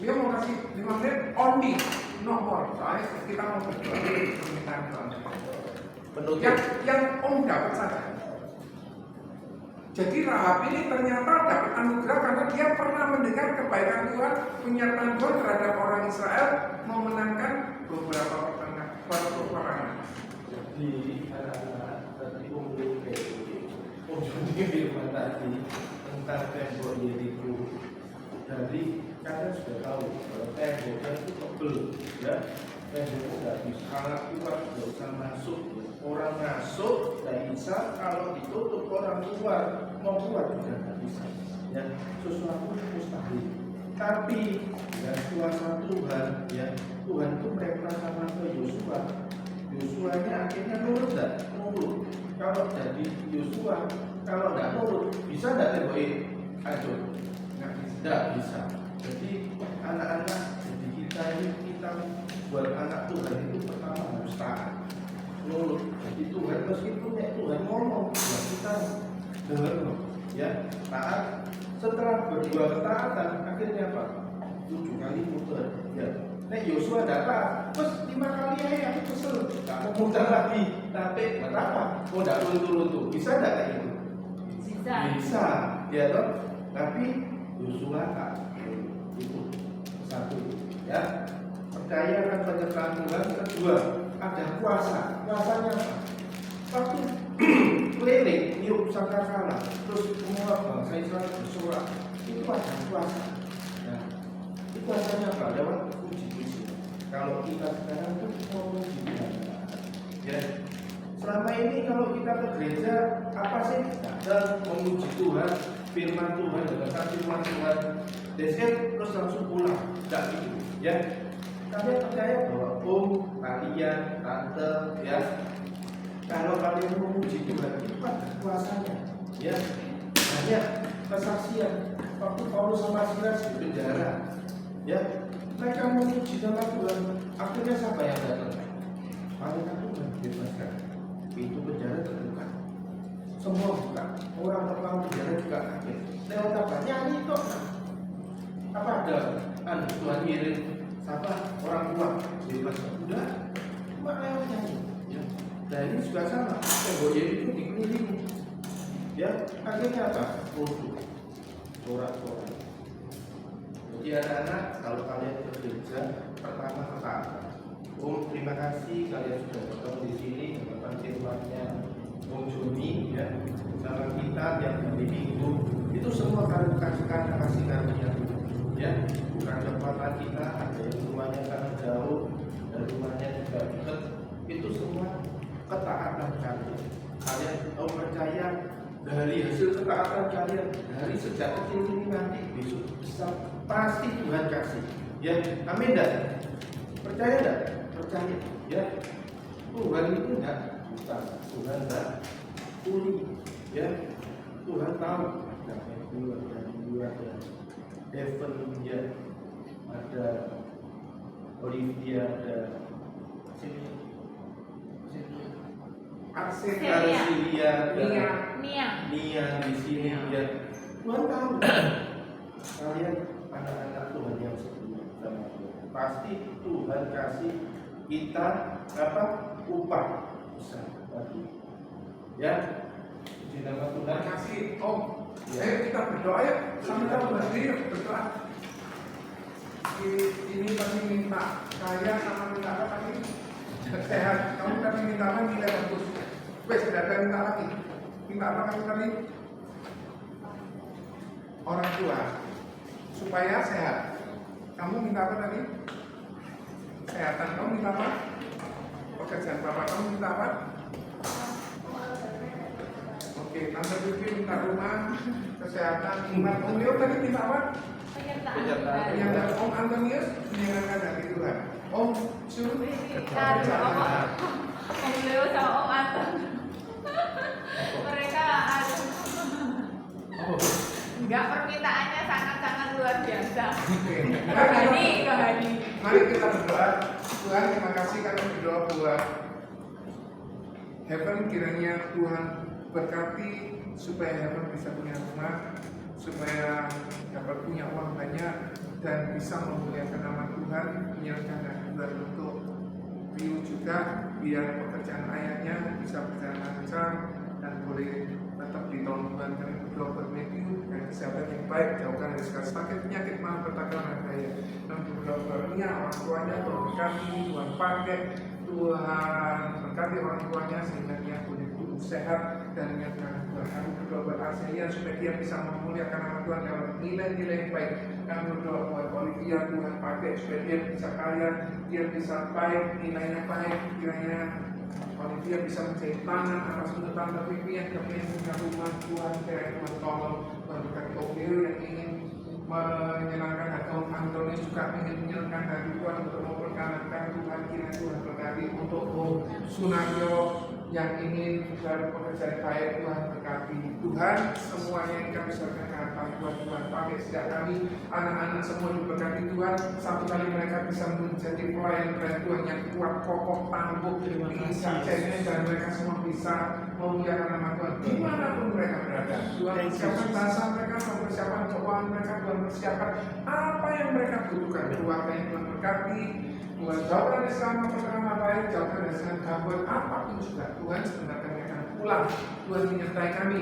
Dia mau kasih 5 menit only, no more. Soalnya kita mau berdoa permintaan Tuhan. Yang Om dapat saja. Jadi Rahab ini ternyata dapat anugerah karena dia pernah mendengar kebaikan Tuhan, penyertaan Tuhan terhadap orang Israel memenangkan beberapa peperangan. Jadi anak-anak tadi Om Joni firman tadi tentang tembok Yeriko. Jadi kalian sudah tahu kalau temboknya itu tebel, ya. Tembok nggak bisa, anak kuat nggak usah masuk. Orang masuk nggak bisa, kalau ditutup orang keluar mau keluar juga nggak bisa. Ya, sesuatu mustahil. Tapi dengan kuasa Tuhan, ya Tuhan itu merekrut sama ke Yosua. Yosuanya akhirnya nurut nggak? Nurut. Kalau jadi Yosua, kalau nggak nurut, bisa nggak temboknya hancur? Nggak bisa. Jadi anak-anak, jadi kita ini kita buat anak Tuhan itu pertama harus taat, nurut. Jadi Tuhan meskipun Tuhan ngomong, ya kita dengar, ya taat. Setelah berdua ketaatan, akhirnya apa? 7 kali muter. Ya. Nek Yosua datang, terus 5 kali aja aku kesel, nggak mau muter lagi. Tapi kenapa? Oh nggak runtuh-runtuh. Bisa nggak kayak gitu? Bisa. Bisa. Ya toh. Tapi Yosua tak itu satu, ya. Percaya akan penyertaan Tuhan. Kedua, ada kuasa. Kuasanya apa? Waktu keliling niup sangkakala, terus semua bangsa Israel bersorak, itu ada kuasa. Nah, itu kuasanya apa? Lewat puji-puji. Kalau kita sekarang tuh mau puji Tuhan, ya. Selama ini kalau kita ke gereja, apa sih? Kita memuji Tuhan, firman Tuhan, dengan firman Tuhan, terus langsung pulang, tidak gitu, ya. Kalian percaya bahwa kalian, tante, ya, kalau kalian memuji Tuhan itu ada kuasanya, ya. Banyak kesaksian waktu Paulus sama Silas di penjara, ya. Mereka memuji nama Tuhan, akhirnya siapa yang datang? Malaikat Tuhan bebaskan, pintu penjara terbuka, semua buka, orang terlalu penjara juga kaget. Lewat apa? Nyanyi kok. Apa ada? Tuhan ngirim siapa? Orang tua bebas, udah, cuma lewat nyanyi. Ya. Nah ini juga sama, tembok itu dikelilingi, ya. Akhirnya apa? Sorak-sorak. Jadi anak-anak, kalau kalian bekerja, pertama apa? Terima kasih kalian sudah bertemu di sini, mendapat firman-Nya Joni, ya, sama kita yang hari Minggu. Itu semua kalian kasih karunia, ya. Bukan kekuatan kita, ada yang rumahnya sangat jauh, dan rumahnya juga dekat. Itu semua ketaatan kalian. Kalian tahu percaya dari hasil ketaatan kalian dari sejak kecil ini nanti besok besar pasti Tuhan kasih. Ya, amin dah. Percaya dah? Percaya. Ya, Tuhan itu enggak buta, Tuhan enggak tuli. Ya, Tuhan tahu. Ada Devon, ya, ada Olivia, ada sini. Arsilia, Nia di sini, ya. Tuhan tahu. Kalian anak-anak Tuhan yang setia sama Tuhan. Pasti Tuhan kasih kita apa? Upah besar bagi. Ya. Di nama Tuhan kasih Om. Ayo kita berdoa ya. Sama-sama berdiri berdoa. Ini tadi minta kaya sama minta apa tadi? Sehat. Kamu tadi minta apa? Nilai bagus. Wes, tidak ada minta lagi. Minta apa kamu tadi? Orang tua supaya sehat. Kamu minta apa tadi? Kesehatan. Kamu minta apa? Pekerjaan bapak kamu minta apa? Oke, Tante Bibi minta rumah, kesehatan. Om Leo tadi minta apa? Penyertaan. Om Antonius menyenangkan hati Tuhan. Om Su Om Leo sama Om Anton. Mereka enggak, permintaannya sangat-sangat luar biasa. Kahani. Mari kita berdoa. Tuhan, terima kasih kami berdoa buat Heaven, kiranya Tuhan berkati supaya Heaven bisa punya rumah, supaya dapat punya uang banyak dan bisa memuliakan nama Tuhan, menyerahkan Tuhan untuk Rio juga, biar pekerjaan ayahnya bisa berjalan lancar dan boleh tetap ditolong Tuhan. Kami berdoa buat Matthew dan kesehatan yang baik, jauhkan dari segala sakit, penyakit, malapetaka dan bahaya. Kami berdoa buat Nia, orang tuanya, Tuhan berkati, Tuhan pakai, Tuhan berkati orang tuanya sehingga dia boleh tumbuh sehat dan menyerahkan Tuhan. Kami berdoa buat Arselia supaya dia bisa memuliakan nama Tuhan lewat nilai-nilai yang baik. Kami berdoa buat Olivia, Tuhan pakai supaya dia bisa kaya, dia bisa baik, nilainya baik, kiranya Olivia bisa menjadi tangan atas untuk Tante Vivi yang kepingin punya rumah. Tuhan kiranya Tuhan tolong, Tuhan berkati Obil yang ingin menyenangkan hati Om Antoni, juga ingin menyenangkan hati Tuhan untuk memperkenalkan Tuhan. Kiranya Tuhan berkati untuk Om Sunaryo yang ingin dalam pekerjaan baik. Tuhan berkati. Tuhan, semuanya yang kami serahkan ke hadapan Tuhan pakai sejak kami anak-anak semua diberkati Tuhan. Satu kali mereka bisa menjadi pelayan Tuhan yang kuat, kokoh, tangguh, bisa cengeng, dan mereka semua bisa memuliakan nama Tuhan dimanapun mereka berada. Tuhan persiapkan bahasa mereka, persiapan keuangan mereka, Tuhan persiapkan apa yang mereka butuhkan. Keluarga yang Tuhan berkati, Tuhan jauhkan dari selama perkara baik, jauhkan dari segala gangguan apapun juga. Tuhan sebentar kami akan pulang. Tuhan menyertai kami.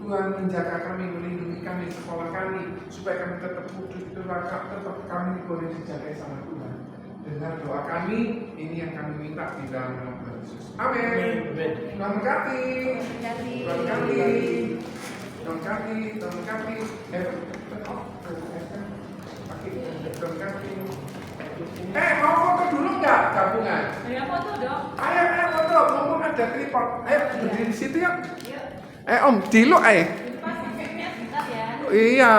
Tuhan menjaga kami, melindungi kami, sekolah kami, supaya kami tetap kudus, tetap kami boleh dijaga sama Tuhan. Dengar doa kami, ini yang kami minta di dalam nama Tuhan Yesus. Amin. Tuhan berkati. Tuhan berkati. Tuhan berkati. Tuhan berkati. Tuhan berkati. Mau foto dulu nggak gabungan? Saya foto dong. Ayo foto, mumpung ada tripod. Ayo berdiri di situ ya. Om, diluk Pas efeknya bentar ya. Iya.